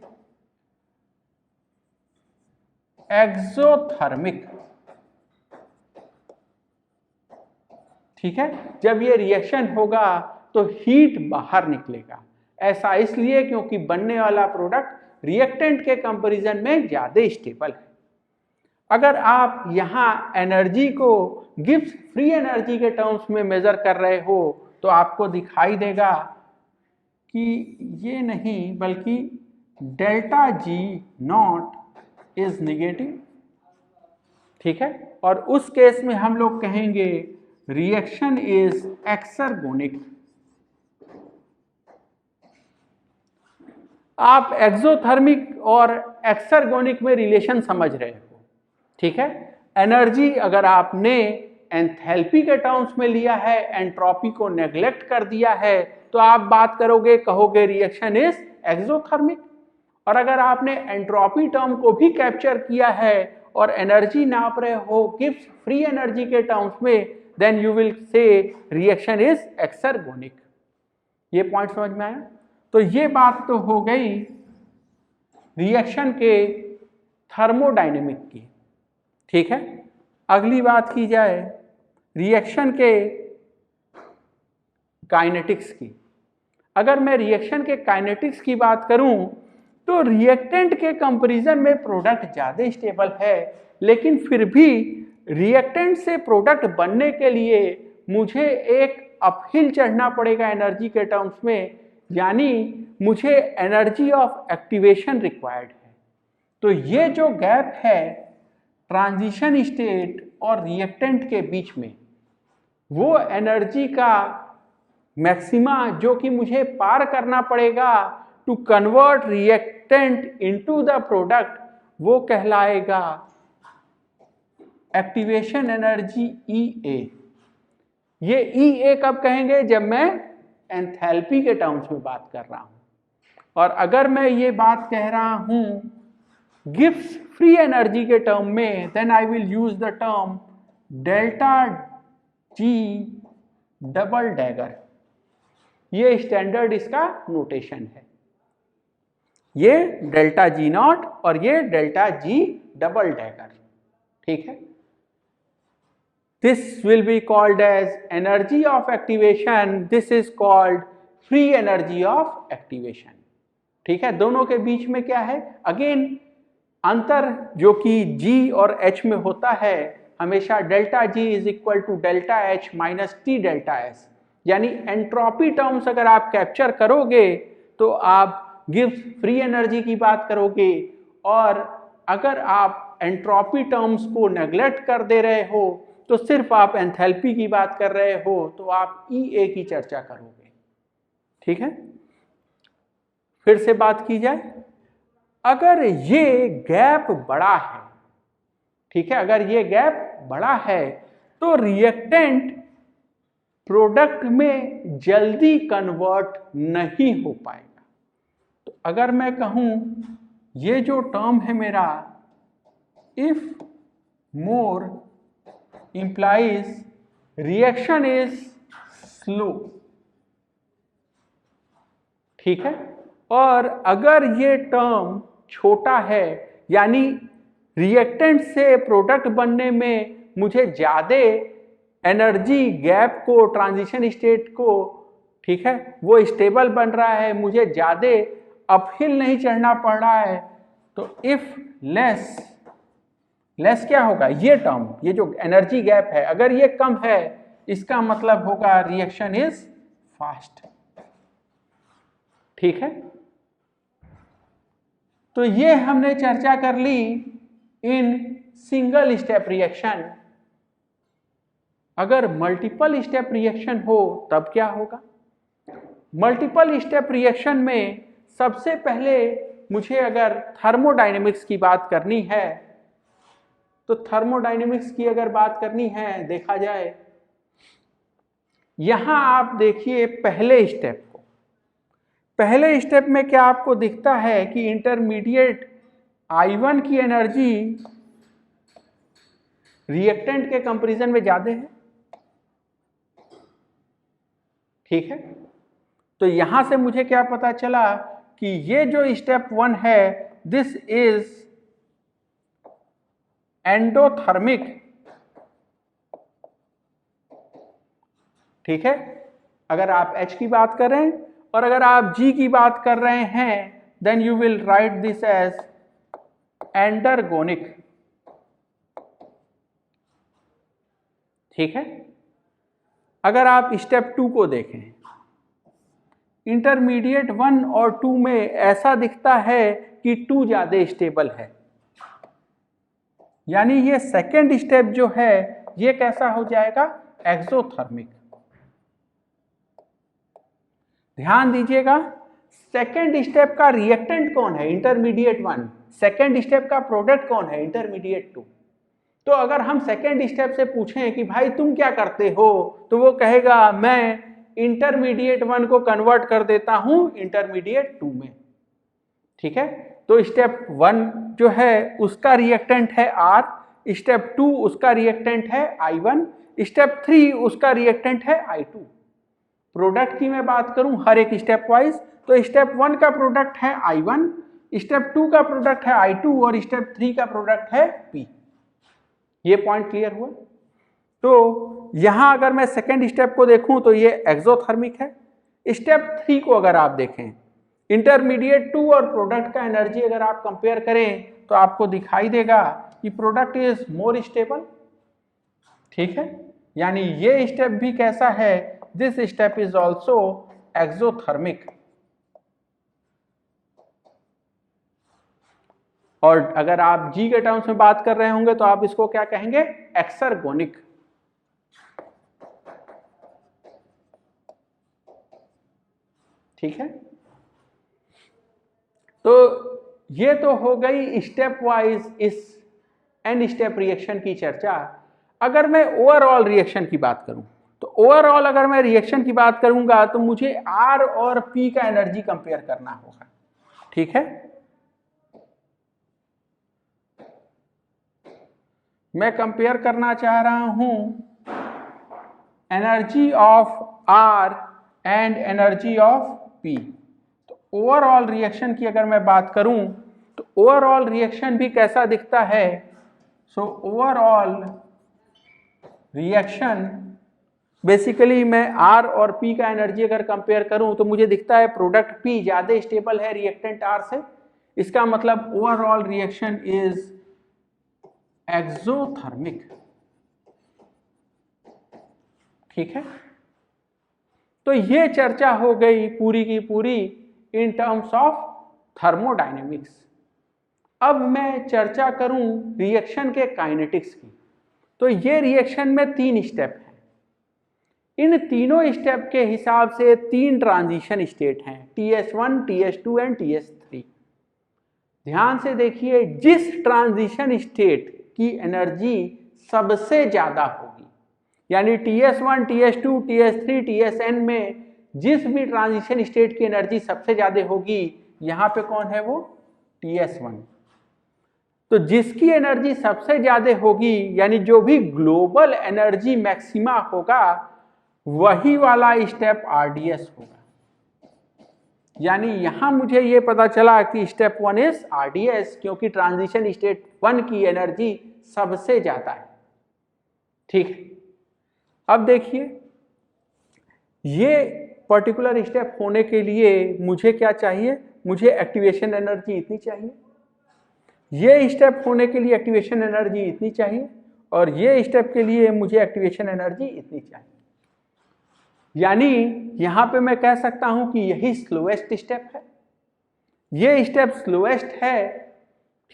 एक्सोथर्मिक। ठीक है, जब ये रिएक्शन होगा तो हीट बाहर निकलेगा। ऐसा इसलिए क्योंकि बनने वाला प्रोडक्ट रिएक्टेंट के कंपैरिजन में ज्यादा स्टेबल है। अगर आप यहां एनर्जी को गिब्स फ्री एनर्जी के टर्म्स में मेजर कर रहे हो तो आपको दिखाई देगा कि ये नहीं बल्कि डेल्टा G0 इज निगेटिव। ठीक है, और उस केस में हम लोग कहेंगे रिएक्शन इज एक्सर्गोनिक। आप एक्सोथर्मिक और एक्सर्गोनिक में रिलेशन समझ रहे हो। ठीक है, एनर्जी अगर आपने एंथैल्पी के टर्म्स में लिया है, एंट्रोपी को नेग्लेक्ट कर दिया है, तो आप बात करोगे, कहोगे रिएक्शन इज एक्सोथर्मिक। और अगर आपने एंट्रोपी टर्म को भी कैप्चर किया है और एनर्जी नाप रहे हो गिब्स फ्री एनर्जी के टर्म्स में, then you will say reaction is exergonic. ये पॉइंट समझ में आया? तो ये बात तो हो गई रिएक्शन के थर्मोडायनेमिक की। ठीक है, अगली बात की जाए रिएक्शन के काइनेटिक्स की। अगर मैं रिएक्शन के काइनेटिक्स की बात करूं तो रिएक्टेंट के कंपैरिजन में प्रोडक्ट ज्यादा स्टेबल है, लेकिन फिर भी रिएक्टेंट से प्रोडक्ट बनने के लिए मुझे एक अपहिल चढ़ना पड़ेगा एनर्जी के टर्म्स में, यानी मुझे एनर्जी ऑफ एक्टिवेशन रिक्वायर्ड है। तो ये जो गैप है ट्रांजिशन स्टेट और रिएक्टेंट के बीच में, वो एनर्जी का मैक्सिमा जो कि मुझे पार करना पड़ेगा to convert reactant into the product, वो कहलाएगा एक्टिवेशन एनर्जी EA। ये EA कब कहेंगे? जब मैं एंथैल्पी के टर्म्स में बात कर रहा हूं। और अगर मैं ये बात कह रहा हूं गिब्स फ्री एनर्जी के टर्म में, then I will use the term delta G double dagger. ये स्टैंडर्ड इसका नोटेशन है, ये डेल्टा जी नॉट और ये डेल्टा जी डबल डैगर। ठीक है, this will be called as energy of activation, this is called free energy of activation. ठीक है, दोनों के बीच में क्या है, अगेन अंतर जो कि G और H में होता है हमेशा delta G is equal to delta H minus T delta S, यानी एंट्रोपी टर्म्स अगर आप कैप्चर करोगे तो आप गिब्स फ्री एनर्जी की बात करोगे, और अगर आप एंट्रोपी टर्म्स को नेग्लेक्ट कर दे रहे हो तो सिर्फ आप एंथैल्पी की बात कर रहे हो तो आप EA की चर्चा करोगे। ठीक है, फिर से बात की जाए, अगर ये गैप बड़ा है, ठीक है, अगर ये गैप बड़ा है तो रिएक्टेंट प्रोडक्ट में जल्दी कन्वर्ट नहीं हो पाएगा। तो अगर मैं कहूं ये जो टर्म है मेरा if more implies reaction is slow, ठीक है, और अगर ये टर्म छोटा है यानी रिएक्टेंट से प्रोडक्ट बनने में मुझे ज्यादा एनर्जी गैप को, ट्रांजिशन स्टेट को, ठीक है, वो स्टेबल बन रहा है, मुझे ज्यादा अपहिल नहीं चढ़ना पड़ रहा है, तो इफ लेस क्या होगा, ये टर्म, ये जो एनर्जी गैप है अगर ये कम है इसका मतलब होगा रिएक्शन इज फास्ट। ठीक है, तो ये हमने चर्चा कर ली इन सिंगल स्टेप रिएक्शन। अगर मल्टीपल स्टेप रिएक्शन हो तब क्या होगा? मल्टीपल स्टेप रिएक्शन में सबसे पहले मुझे अगर थर्मोडायनेमिक्स की बात करनी है तो थर्मोडायनेमिक्स की अगर बात करनी है, देखा जाए यहां आप देखिए पहले स्टेप को, पहले स्टेप में क्या आपको दिखता है कि इंटरमीडिएट I1 की एनर्जी रिएक्टेंट के कंपैरिजन में ज्यादा है। ठीक है, तो यहां से मुझे क्या पता चला कि ये जो स्टेप 1 है दिस इज एंडोथर्मिक। ठीक है, अगर आप H की बात करें और अगर आप G की बात कर रहे हैं then you will write this as endergonic. ठीक है, अगर आप स्टेप 2 को देखें, इंटरमीडिएट 1 और 2 में ऐसा दिखता है कि 2 ज्यादा स्टेबल है, यानी ये सेकेंड स्टेप जो है ये कैसा हो जाएगा, एक्सोथर्मिक। ध्यान दीजिएगा, सेकेंड स्टेप का रिएक्टेंट कौन है, इंटरमीडिएट 1, सेकेंड स्टेप का प्रोडक्ट कौन है, इंटरमीडिएट 2। तो अगर हम सेकेंड स्टेप से पूछें कि भाई तुम क्या करते हो, तो वो कहेगा मैं इंटरमीडिएट 1 को कन्वर्ट कर देता हूं इंटरमीडिएट 2 में। ठीक है, तो स्टेप 1 जो है उसका रिएक्टेंट है R, स्टेप 2 उसका रिएक्टेंट है I1, स्टेप 3 उसका रिएक्टेंट है I2। प्रोडक्ट की मैं बात करूं हर एक स्टेप वाइज, तो स्टेप 1 का प्रोडक्ट है I1, स्टेप 2 का प्रोडक्ट है I2 और स्टेप 3 का प्रोडक्ट है P। ये पॉइंट क्लियर हुआ? तो यहां अगर मैं सेकेंड स्टेप को देखूं तो ये एक्सोथर्मिक है। स्टेप 3 को अगर आप देखें, इंटरमीडिएट 2 और प्रोडक्ट का एनर्जी अगर आप कंपेयर करें तो आपको दिखाई देगा कि प्रोडक्ट इज मोर स्टेबल। ठीक है, यानी ये स्टेप भी कैसा है, this step is also exothermic. और अगर आप G के टर्म्स में बात कर रहे होंगे तो आप इसको क्या कहेंगे, एक्सर्गोनिक। ठीक है, तो ये तो हो गई स्टेप वाइज इस एन स्टेप रिएक्शन की चर्चा। अगर मैं ओवरऑल रिएक्शन की बात करूं तो ओवरऑल अगर मैं रिएक्शन की बात करूंगा तो मुझे R और P का एनर्जी कंपेयर करना होगा। ठीक है, मैं कंपेयर करना चाह रहा हूं energy of R and energy of P. तो ओवरऑल रिएक्शन की अगर मैं बात करूं तो ओवरऑल रिएक्शन भी कैसा दिखता है? सो ओवरऑल रिएक्शन बेसिकली मैं R और P का एनर्जी अगर कंपेयर करूं तो मुझे दिखता है प्रोडक्ट P ज्यादा स्टेबल है रिएक्टेंट R से। इसका मतलब ओवरऑल रिएक्शन इज एक्सोथर्मिक। ठीक है, तो ये चर्चा हो गई पूरी की पूरी इन टर्म्स ऑफ थर्मोडायनेमिक्स। अब मैं चर्चा करूं रिएक्शन के काइनेटिक्स की। तो ये रिएक्शन में 3 स्टेप हैं। इन तीनों स्टेप के हिसाब से 3 ट्रांजिशन स्टेट हैं, TS1, TS2 एंड TS3। ध्यान से देखिए, जिस ट्रांजिशन स्टेट की एनर्जी सबसे ज्यादा होगी, यानी TS1, TS2, TS3, TSN में जिस भी ट्रांजिशन स्टेट की एनर्जी सबसे ज्यादा होगी, यहां पे कौन है वो? TS1। तो जिसकी एनर्जी सबसे ज्यादा होगी, यानी जो भी ग्लोबल एनर्जी मैक्सिमा होगा, वही वाला स्टेप RDS होगा। यानी यहां मुझे ये पता चला कि स्टेप 1 इज RDS, क्योंकि ट्रांजिशन स्टेट 1 की एनर्जी सबसे ज्यादा है। ठीक है, अब देखिए, ये पर्टिकुलर स्टेप होने के लिए मुझे क्या चाहिए? मुझे एक्टिवेशन एनर्जी इतनी चाहिए। ये स्टेप होने के लिए एक्टिवेशन एनर्जी इतनी चाहिए, और ये स्टेप के लिए मुझे एक्टिवेशन एनर्जी इतनी चाहिए। यानी यहां पे मैं कह सकता हूं कि यही स्लोएस्ट स्टेप है, ये स्टेप स्लोएस्ट है।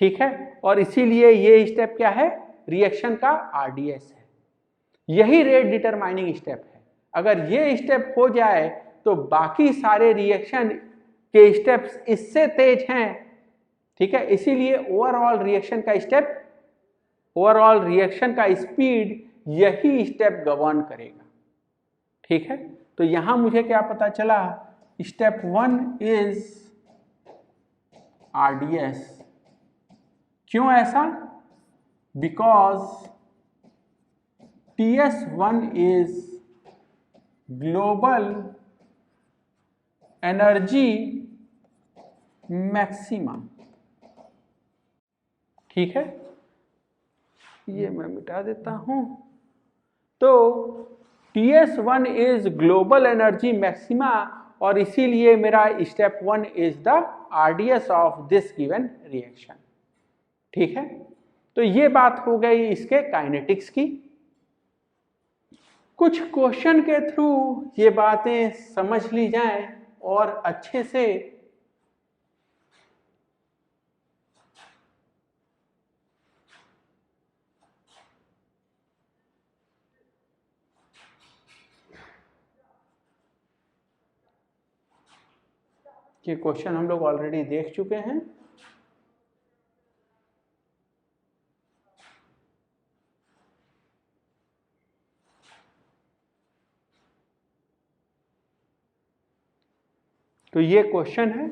ठीक है, और इसीलिए ये स्टेप क्या है? रिएक्शन का RDS है। यही रेट डिटरमाइनिंग स्टेप है। अगर ये स्टेप हो जाए तो बाकी सारे रिएक्शन के स्टेप्स इससे तेज हैं। ठीक है, इसीलिए ओवरऑल रिएक्शन का स्टेप, ओवरऑल रिएक्शन का स्पीड यही स्टेप गवर्न करेगा। ठीक है, तो यहां मुझे क्या पता चला? Step 1 is RDS। क्यों ऐसा? Because TS1 is global energy maximum. ठीक है, ये मैं मिटा देता हूं। तो TS1 is global energy maxima, और इसीलिए मेरा step 1 is the RDS of this given reaction. ठीक है, तो ये बात हो गई इसके काइनेटिक्स की। कुछ क्वेश्चन के थ्रू ये बातें समझ ली जाएं और अच्छे से ये क्वेश्चन हम लोग ऑलरेडी देख चुके हैं। तो ये क्वेश्चन है,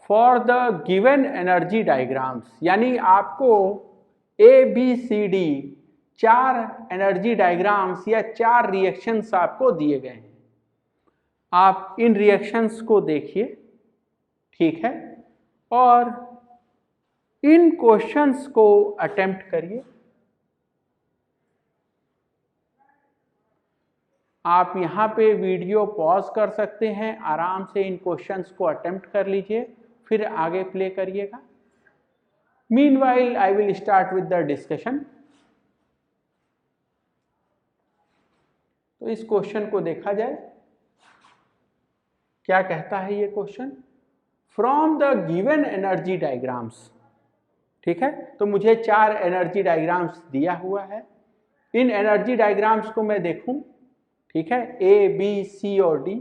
for the given energy diagrams, यानी आपको ABCD 4 एनर्जी डायग्राम्स या 4 रिएक्शंस आपको दिए गए हैं। आप इन रिएक्शंस को देखिए। ठीक है, और इन क्वेश्चंस को अटेम्प्ट करिए। आप यहाँ पे वीडियो पॉज कर सकते हैं, आराम से इन क्वेश्चंस को अटेम्प्ट कर लीजिए, फिर आगे प्ले करिएगा। Meanwhile I will start with the discussion. तो इस क्वेश्चन को देखा जाए, क्या कहता है ये question? From the given energy diagrams. ठीक है, तो मुझे 4 एनर्जी डायग्राम्स दिया हुआ है। इन एनर्जी डायग्राम्स को मैं देखूं। ठीक है, A, B, C और D,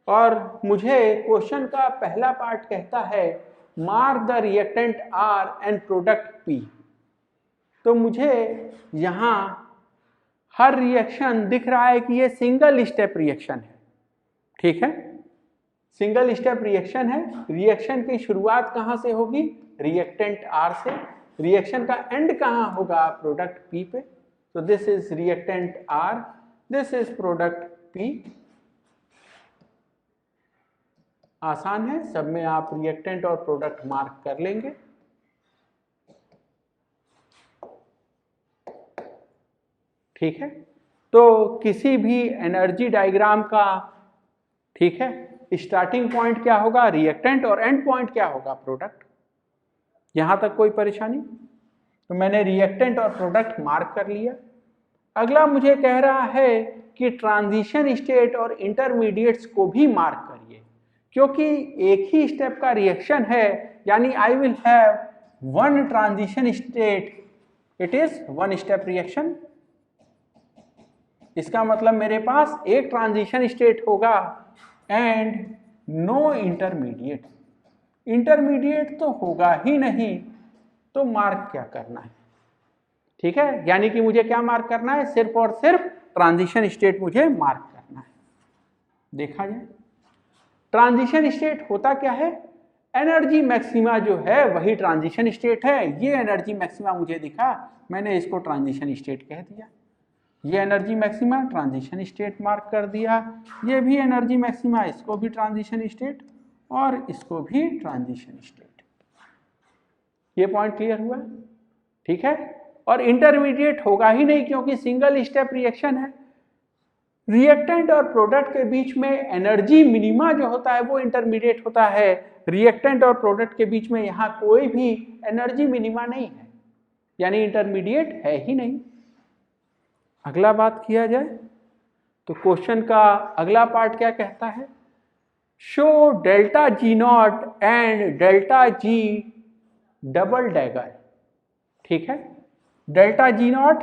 और मुझे क्वेश्चन का पहला पार्ट कहता है mark the reactant R and product P। तो मुझे यहां हर रिएक्शन दिख रहा है कि ये सिंगल स्टेप रिएक्शन है। ठीक है, सिंगल स्टेप रिएक्शन है, रिएक्शन की शुरुआत कहाँ से होगी, रिएक्टेंट R से, रिएक्शन का एंड कहाँ होगा, प्रोडक्ट P पे। तो this is reactant R, this is product P। आसान है, सब में आप रिएक्टेंट और प्रोडक्ट मार्क कर लेंगे। ठीक है, तो किसी भी एनर्जी डायग्राम का, ठीक है, स्टार्टिंग पॉइंट क्या होगा, रिएक्टेंट, और एंड पॉइंट क्या होगा, प्रोडक्ट। यहां तक कोई परेशानी? तो मैंने रिएक्टेंट और प्रोडक्ट मार्क कर लिया। अगला मुझे कह रहा है कि ट्रांजिशन स्टेट और इंटरमीडिएट्स को भी मार्क करिए, क्योंकि एक ही स्टेप का रिएक्शन है, यानी I will have one transition state, it is one step reaction. इसका मतलब मेरे पास एक ट्रांजिशन स्टेट होगा एंड नो इंटरमीडिएट। इंटरमीडिएट तो होगा ही नहीं, तो मार्क क्या करना है, ठीक है, यानी कि मुझे क्या मार्क करना है, सिर्फ और सिर्फ ट्रांजिशन स्टेट मुझे मार्क करना है। देखा जाए ट्रांजिशन स्टेट होता क्या है, एनर्जी मैक्सिमा जो है वही ट्रांजिशन स्टेट है। ये एनर्जी मैक्सिमा मुझे दिखा, मैंने इसको ट्रांजिशन स्टेट कह दिया। ये energy maxima transition state mark कर दिया, ये भी एनर्जी मैक्सिमा, इसको भी ट्रांजिशन स्टेट और इसको भी ट्रांजिशन स्टेट। ये पॉइंट क्लियर हुआ, ठीक है। और इंटरमीडिएट होगा ही नहीं क्योंकि सिंगल स्टेप रिएक्शन है। रिएक्टेंट और प्रोडक्ट के बीच में एनर्जी मिनिमा जो होता है वो इंटरमीडिएट होता है। रिएक्टेंट और प्रोडक्ट के बीच में यहाँ कोई भी एनर्जी मिनिमा नहीं है, यानी इंटरमीडिएट है ही नहीं। अगला बात किया जाए तो क्वेश्चन का अगला पार्ट क्या कहता है, show delta G not and delta G double dagger. ठीक है, डेल्टा जी नॉट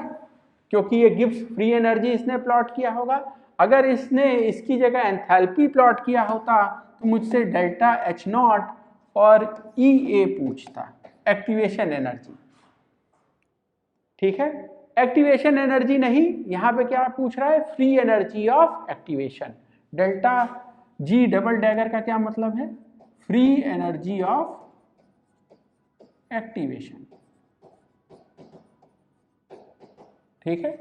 क्योंकि ये गिब्स फ्री एनर्जी इसने प्लॉट किया होगा। अगर इसने इसकी जगह एंथैल्पी प्लॉट किया होता तो मुझसे डेल्टा एच नॉट और ई ए पूछता, एक्टिवेशन एनर्जी। ठीक है, एक्टिवेशन एनर्जी नहीं, यहां पे क्या पूछ रहा है, free energy of activation. Delta G double dagger का क्या मतलब है, फ्री एनर्जी ऑफ एक्टिवेशन। ठीक है,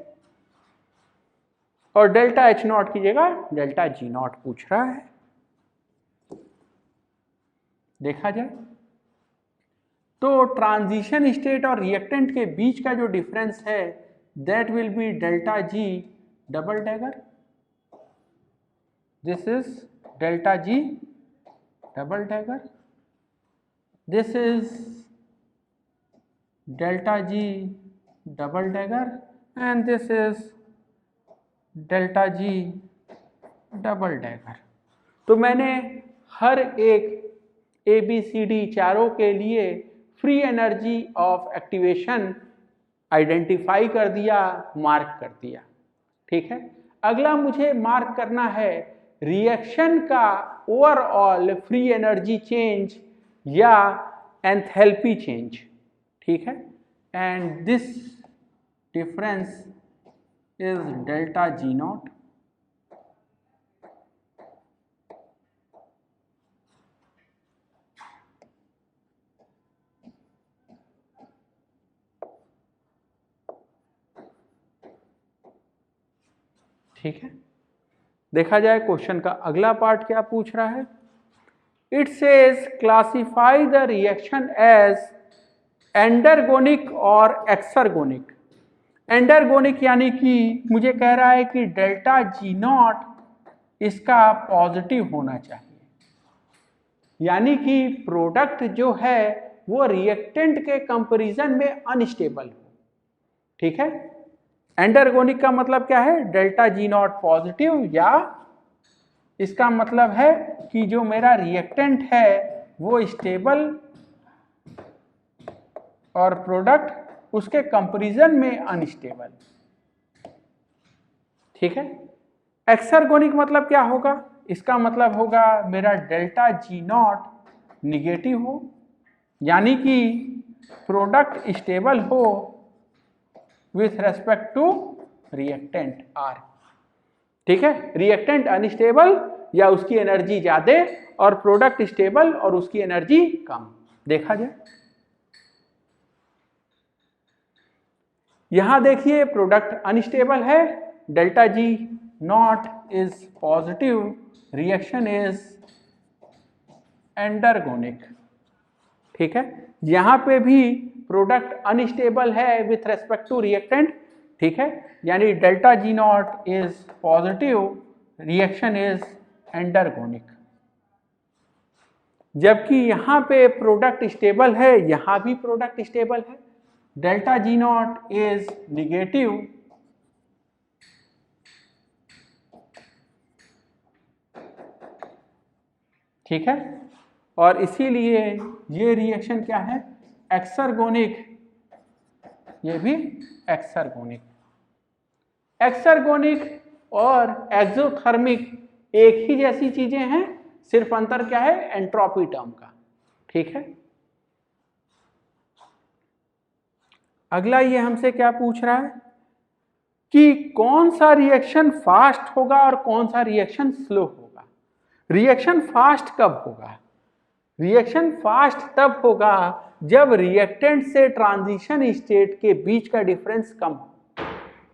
और डेल्टा एच नॉट की जगह डेल्टा जी नॉट पूछ रहा है। देखा जाए तो ट्रांजिशन स्टेट और रिएक्टेंट के बीच का जो डिफरेंस है that will be delta G double dagger. This is delta G double dagger, this is delta G double dagger and this is delta G double dagger. तो मैंने हर एक ABCD चारों के लिए free energy of activation identify कर दिया, mark कर दिया। ठीक है, अगला मुझे मार्क करना है रिएक्शन का ओवरऑल फ्री एनर्जी चेंज या एंथैल्पी चेंज। ठीक है, and this difference is delta G naught। ठीक है, देखा जाए क्वेश्चन का अगला पार्ट क्या पूछ रहा है, it says classify the reaction as endergonic और एक्सरगोनिक। एंडरगोनिक यानी कि मुझे कह रहा है कि डेल्टा जी नॉट इसका पॉजिटिव होना चाहिए, यानी कि प्रोडक्ट जो है वो रिएक्टेंट के कंपैरिजन में अनस्टेबल हो। ठीक है, एंडरगोनिक का मतलब क्या है, डेल्टा जी नॉट पॉजिटिव, या इसका मतलब है कि जो मेरा रिएक्टेंट है वो स्टेबल और प्रोडक्ट उसके कंपैरिजन में अनस्टेबल। ठीक है, एक्सरगोनिक मतलब क्या होगा, इसका मतलब होगा मेरा डेल्टा जी नॉट निगेटिव हो, यानी कि प्रोडक्ट स्टेबल हो with respect to reactant R. ठीक है, रिएक्टेंट अनस्टेबल या उसकी एनर्जी ज्यादा और प्रोडक्ट स्टेबल और उसकी एनर्जी कम। देखा जाए यहां देखिए प्रोडक्ट अनस्टेबल है, delta G naught is positive, reaction is endergonic. ठीक है, यहां पे भी प्रोडक्ट अनस्टेबल है विथ रेस्पेक्ट टू रिएक्टेंट। ठीक है, यानी delta G naught is positive, reaction is endergonic. जबकि यहां पे प्रोडक्ट स्टेबल है, यहां भी प्रोडक्ट स्टेबल है, delta G naught is negative, ठीक है, और इसीलिए ये रिएक्शन क्या है, एक्सर्गोनिक, ये भी एक्सर्गोनिक। एक्सर्गोनिक और एक्सोथर्मिक एक ही जैसी चीजें हैं, सिर्फ अंतर क्या है, एंट्रोपी टर्म का। ठीक है, अगला ये हमसे क्या पूछ रहा है कि कौन सा रिएक्शन फास्ट होगा और कौन सा रिएक्शन स्लो होगा। रिएक्शन फास्ट कब होगा, रिएक्शन फास्ट तब होगा जब रिएक्टेंट से ट्रांजिशन स्टेट के बीच का डिफरेंस कम हो।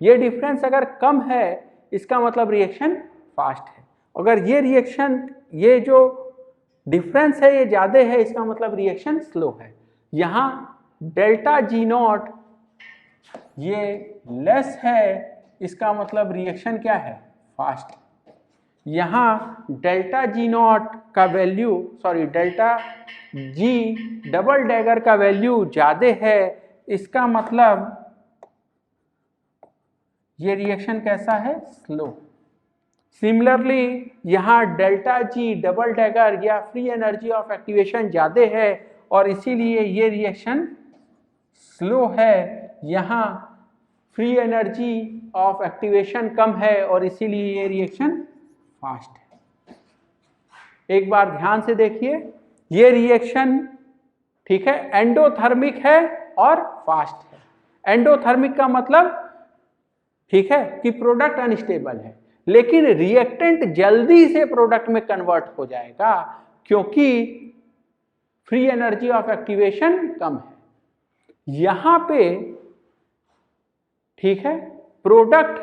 ये डिफरेंस अगर कम है इसका मतलब रिएक्शन फास्ट है, अगर ये रिएक्शन, ये जो डिफरेंस है ये ज्यादा है इसका मतलब रिएक्शन स्लो है। यहां डेल्टा जी नॉट ये लेस है, इसका मतलब रिएक्शन क्या है, फास्ट। यहां डेल्टा जी नॉट का value, sorry delta G double dagger का वैल्यू ज्यादा है, इसका मतलब ये रिएक्शन कैसा है, स्लो। सिमिलरली यहां डेल्टा जी डबल डैगर या फ्री एनर्जी ऑफ एक्टिवेशन ज्यादा है और इसीलिए ये रिएक्शन स्लो है। यहां फ्री एनर्जी ऑफ एक्टिवेशन कम है और इसीलिए ये रिएक्शन फास्ट है। एक बार ध्यान से देखिए, ये रिएक्शन ठीक है एंडोथर्मिक है और फास्ट है। एंडोथर्मिक का मतलब ठीक है कि प्रोडक्ट अनस्टेबल है, लेकिन रिएक्टेंट जल्दी से प्रोडक्ट में कन्वर्ट हो जाएगा क्योंकि फ्री एनर्जी ऑफ एक्टिवेशन कम है। यहां पे ठीक है product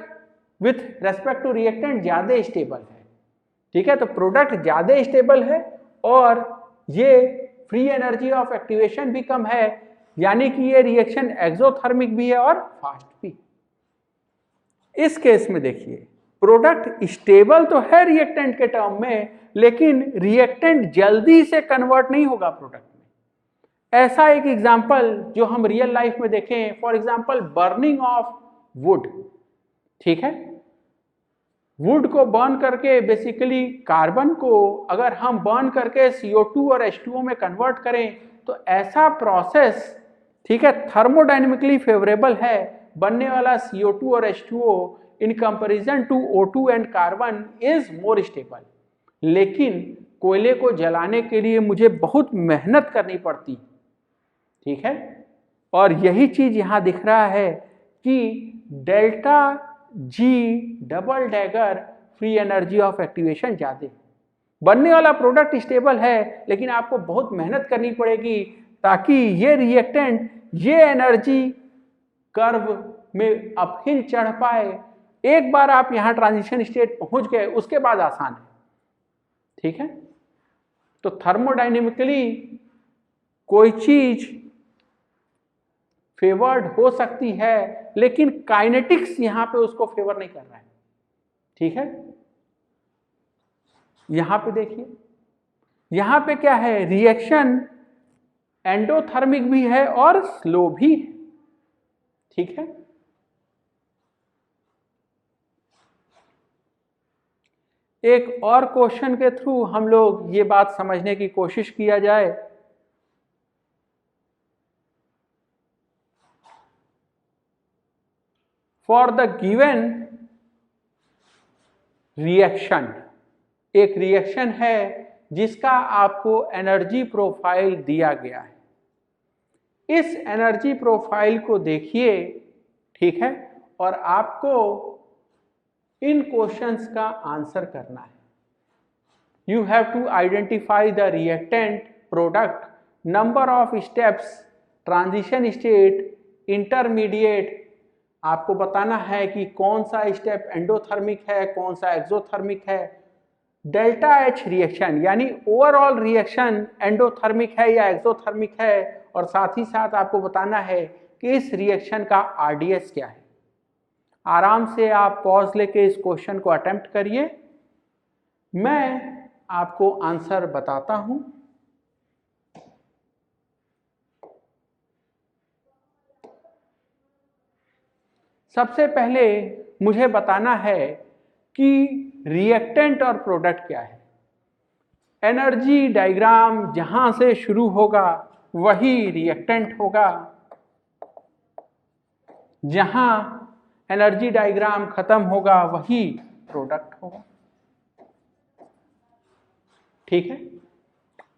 with respect to reactant ज्यादा स्टेबल है। ठीक है, तो प्रोडक्ट ज्यादा स्टेबल है और ये फ्री एनर्जी ऑफ एक्टिवेशन भी कम है, यानी कि ये रिएक्शन एक्सोथर्मिक भी है और फास्ट भी। इस केस में देखिए प्रोडक्ट स्टेबल तो है रिएक्टेंट के टर्म में, लेकिन रिएक्टेंट जल्दी से कन्वर्ट नहीं होगा प्रोडक्ट में। ऐसा एक एग्जांपल जो हम रियल लाइफ में देखें, for example burning of would. ठीक है, वुड को बर्न करके बेसिकली कार्बन को अगर हम बर्न करके CO2 और H2O में कन्वर्ट करें तो ऐसा प्रोसेस ठीक है थर्मोडायनेमिकली फेवरेबल है। बनने वाला CO2 और H2O in comparison to O2 and carbon is more stable, लेकिन कोयले को जलाने के लिए मुझे बहुत मेहनत करनी पड़ती। ठीक है, और यही चीज यहां दिख रहा है कि delta G double dagger free energy of activation ज्यादा है। बनने वाला प्रोडक्ट स्टेबल है, लेकिन आपको बहुत मेहनत करनी पड़ेगी ताकि ये रिएक्टेंट ये एनर्जी कर्व में अपहिल चढ़ पाए। एक बार आप यहां ट्रांजिशन स्टेट पहुंच गए उसके बाद आसान है। ठीक है, तो थर्मोडायनेमिकली कोई चीज फेवर्ड हो सकती है, लेकिन काइनेटिक्स यहां पे उसको फेवर नहीं कर रहा है। ठीक है, यहां पे देखिए, यहां पे क्या है, रिएक्शन एंडोथर्मिक भी है और स्लो भी है। ठीक है, एक और क्वेश्चन के थ्रू हम लोग ये बात समझने की कोशिश किया जाए। फॉर द गिवन रिएक्शन, एक रिएक्शन है जिसका आपको एनर्जी प्रोफाइल दिया गया है। इस एनर्जी प्रोफाइल को देखिए, ठीक है, और आपको इन क्वेश्चंस का आंसर करना है। you have to identify the reactant, product, number of steps, transition state, intermediate. आपको बताना है कि कौन सा स्टेप एंडोथर्मिक है, कौन सा एक्सोथर्मिक है, डेल्टा एच रिएक्शन यानी ओवरऑल रिएक्शन एंडोथर्मिक है या एक्सोथर्मिक है, और साथ ही साथ आपको बताना है कि इस रिएक्शन का आरडीएस क्या है। आराम से आप पॉज लेके इस क्वेश्चन को अटेम्प्ट करिए, मैं आपको आंसर बताता हूं। सबसे पहले मुझे बताना है कि रिएक्टेंट और प्रोडक्ट क्या है। एनर्जी डायग्राम जहां से शुरू होगा वही रिएक्टेंट होगा, जहां एनर्जी डायग्राम खत्म होगा वही प्रोडक्ट होगा। ठीक है,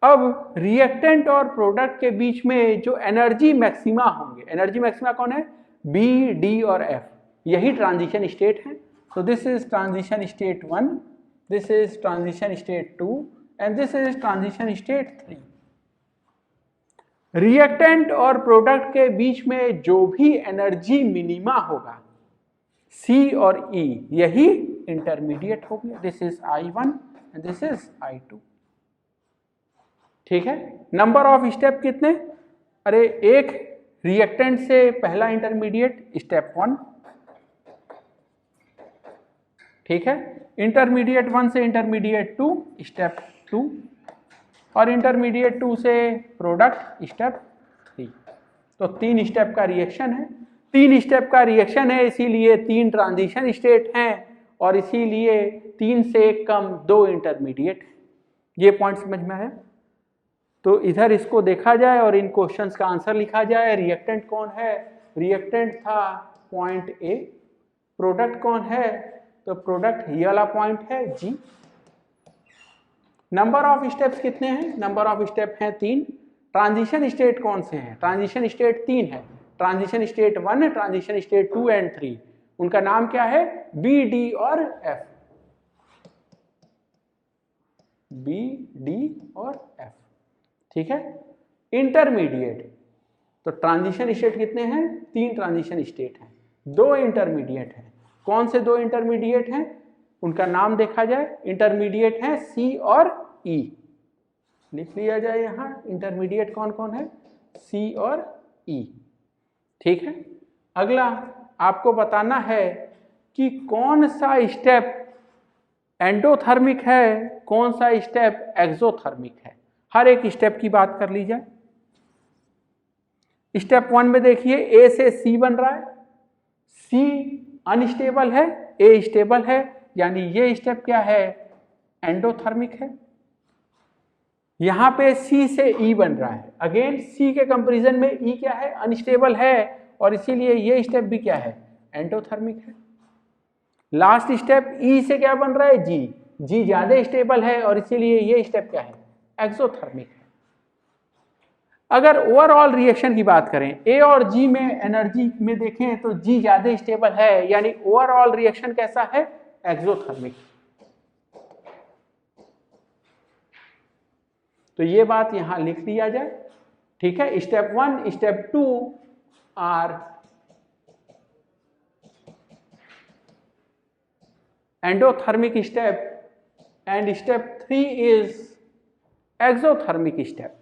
अब रिएक्टेंट और प्रोडक्ट के बीच में जो एनर्जी मैक्सिमा होंगे, एनर्जी मैक्सिमा कौन है, बी, डी और एफ, यही ट्रांजिशन स्टेट है। So this is transition state 1, this is transition state 2 and this is transition state 3। Reactant और प्रोडक्ट के बीच में जो भी एनर्जी मिनिमा होगा C और E, यही इंटरमीडिएट हो गया। This is I1 and this is I2। ठीक है, नंबर ऑफ स्टेप कितने, अरे एक रिएक्टेंट से पहला इंटरमीडिएट स्टेप 1, ठीक है, इंटरमीडिएट 1 से इंटरमीडिएट 2 स्टेप 2 और इंटरमीडिएट 2 से प्रोडक्ट स्टेप 3। तो 3 स्टेप का रिएक्शन है, 3 स्टेप का रिएक्शन है, इसीलिए 3 ट्रांजिशन स्टेट हैं और इसीलिए 3 से कम 2 इंटरमीडिएट हैं। ये पॉइंट समझ में आया? तो इधर इसको देखा जाए और इन क्वेश्चंस का आंसर लिखा जाए। रिएक्टेंट कौन है, रिएक्टेंट था पॉइंट ए, प्रोडक्ट कौन है, तो प्रोडक्ट ये वाला पॉइंट है जी। नंबर ऑफ स्टेप्स कितने हैं, नंबर ऑफ स्टेप हैं 3। ट्रांजिशन स्टेट कौन से हैं, ट्रांजिशन स्टेट 3 है, transition state 1, transition state 2 and 3। उनका नाम क्या है, बी, डी और एफ, बी, डी और एफ। ठीक है, इंटरमीडिएट, तो ट्रांजिशन स्टेट कितने हैं, 3 ट्रांजिशन स्टेट हैं, 2 इंटरमीडिएट हैं। कौन से 2 इंटरमीडिएट हैं, उनका नाम देखा जाए, इंटरमीडिएट हैं सी और ई, लिख लिया जाए यहां इंटरमीडिएट कौन कौन है, सी और ई। ठीक है, अगला आपको बताना है कि कौन सा स्टेप एंडोथर्मिक है, कौन सा स्टेप एक्सोथर्मिक है। हर एक स्टेप की बात कर ली जाए। स्टेप 1 में देखिए ए से सी बन रहा है, सी अनस्टेबल है, ए स्टेबल है, यानी ये स्टेप क्या है, एंडोथर्मिक है। यहां पे सी से ई बन रहा है, अगेन सी के कंपैरिजन में ई क्या है, अनस्टेबल है, और इसीलिए ये स्टेप भी क्या है, एंडोथर्मिक है। लास्ट स्टेप ई से क्या बन रहा है, जी, जी ज्यादा स्टेबल है और इसीलिए ये स्टेप क्या है, एक्सोथर्मिक है। अगर ओवरऑल रिएक्शन की बात करें, ए और जी में एनर्जी में देखें तो जी ज्यादा स्टेबल है, यानी ओवरऑल रिएक्शन कैसा है, एक्सोथर्मिक। तो ये बात यहां लिख दिया जाए। ठीक है, step 1, step 2 are endothermic step and step 3 is exothermic step.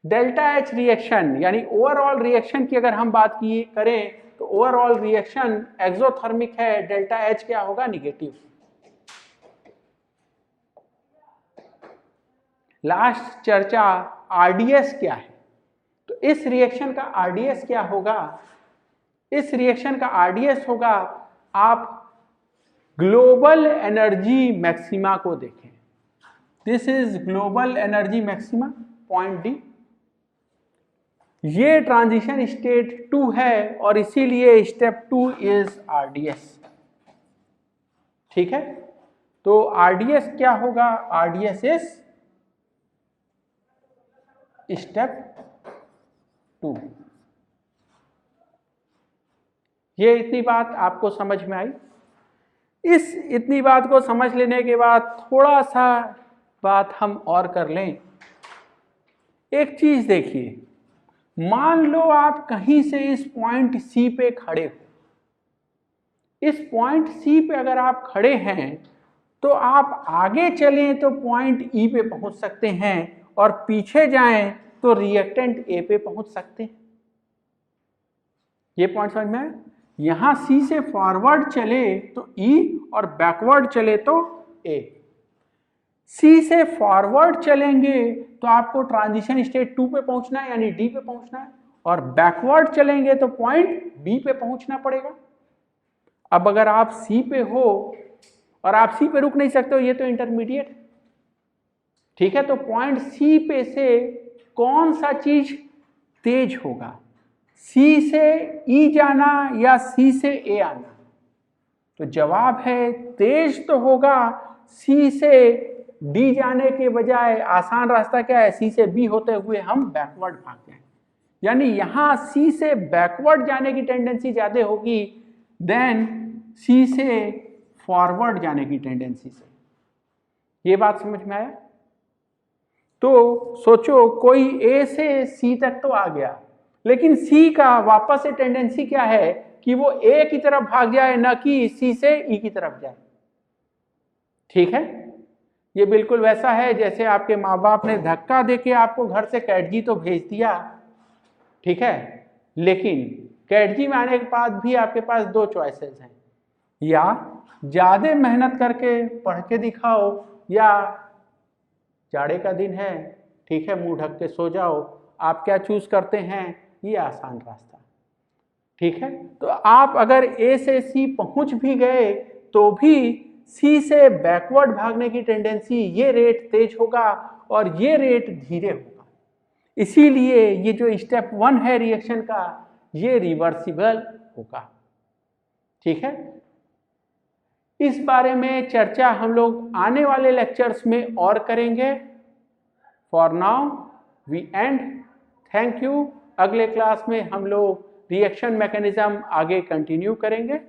Delta H reaction यानी ओवरऑल रिएक्शन की अगर हम बात करें तो ओवरऑल रिएक्शन एक्सोथर्मिक है, डेल्टा एच क्या होगा, निगेटिव। लास्ट चर्चा आरडीएस क्या है, तो इस रिएक्शन का आरडीएस क्या होगा, इस रिएक्शन का आरडीएस होगा, आप ग्लोबल एनर्जी मैक्सिमा को देखें, this is global energy maxima point D. ये ट्रांजिशन स्टेट 2 है और इसीलिए स्टेप 2 इज आरडीएस। ठीक है, तो आरडीएस क्या होगा, आरडीएस इज स्टेप 2। ये इतनी बात आपको समझ में आई। इस इतनी बात को समझ लेने के बाद थोड़ा सा बात हम और कर लें। एक चीज देखिए, मान लो आप कहीं से इस पॉइंट सी पे खड़े हो, इस पॉइंट सी पे अगर आप खड़े हैं तो आप आगे चलें तो पॉइंट ई पे पहुंच सकते हैं और पीछे जाएं तो रिएक्टेंट ए पे पहुंच सकते हैं। ये पॉइंट समझ में आया? यहां सी से फॉरवर्ड चले तो ई और बैकवर्ड चले तो ए। सी से फॉरवर्ड चलेंगे तो आपको ट्रांजिशन स्टेट 2 पे पहुंचना है यानी डी पे पहुंचना है, और बैकवर्ड चलेंगे तो पॉइंट बी पे पहुंचना पड़ेगा। अब अगर आप सी पे हो और आप सी पे रुक नहीं सकते हो, ये तो इंटरमीडिएट है, ठीक है। तो पॉइंट सी पे से कौन सा चीज तेज होगा, सी से ई जाना या सी से ए आना? तो जवाब है तेज तो होगा सी से डी जाने के बजाय। आसान रास्ता क्या है, सी से बी होते हुए हम बैकवर्ड भाग जाएं, यानी यहां सी से बैकवर्ड जाने की टेंडेंसी ज्यादा होगी देन सी से फॉरवर्ड जाने की टेंडेंसी से। ये बात समझ में आया? तो सोचो कोई ए से सी तक तो आ गया, लेकिन सी का वापस से टेंडेंसी क्या है कि वो ए की तरफ भाग जाए, न कि सी से ई की तरफ जाए, ठीक है। ये बिल्कुल वैसा है जैसे आपके माँ बाप ने धक्का देके आपको घर से कैटजी तो भेज दिया, ठीक है, लेकिन कैटजी में आने के बाद भी आपके पास दो चॉइसेस हैं, या ज्यादा मेहनत करके पढ़ के दिखाओ, या जाड़े का दिन है, ठीक है, मुंह ढक के सो जाओ। आप क्या चूज करते हैं? ये आसान रास्ता, ठीक है। तो आप अगर ए से सी पहुंच भी गए तो भी सी से बैकवर्ड भागने की टेंडेंसी, ये रेट तेज होगा और ये रेट धीरे होगा। इसीलिए ये जो स्टेप 1 है रिएक्शन का, ये रिवर्सिबल होगा, ठीक है। इस बारे में चर्चा हम लोग आने वाले लेक्चर्स में और करेंगे। For now we end, thank you. अगले क्लास में हम लोग रिएक्शन मैकेनिज्म आगे कंटिन्यू करेंगे।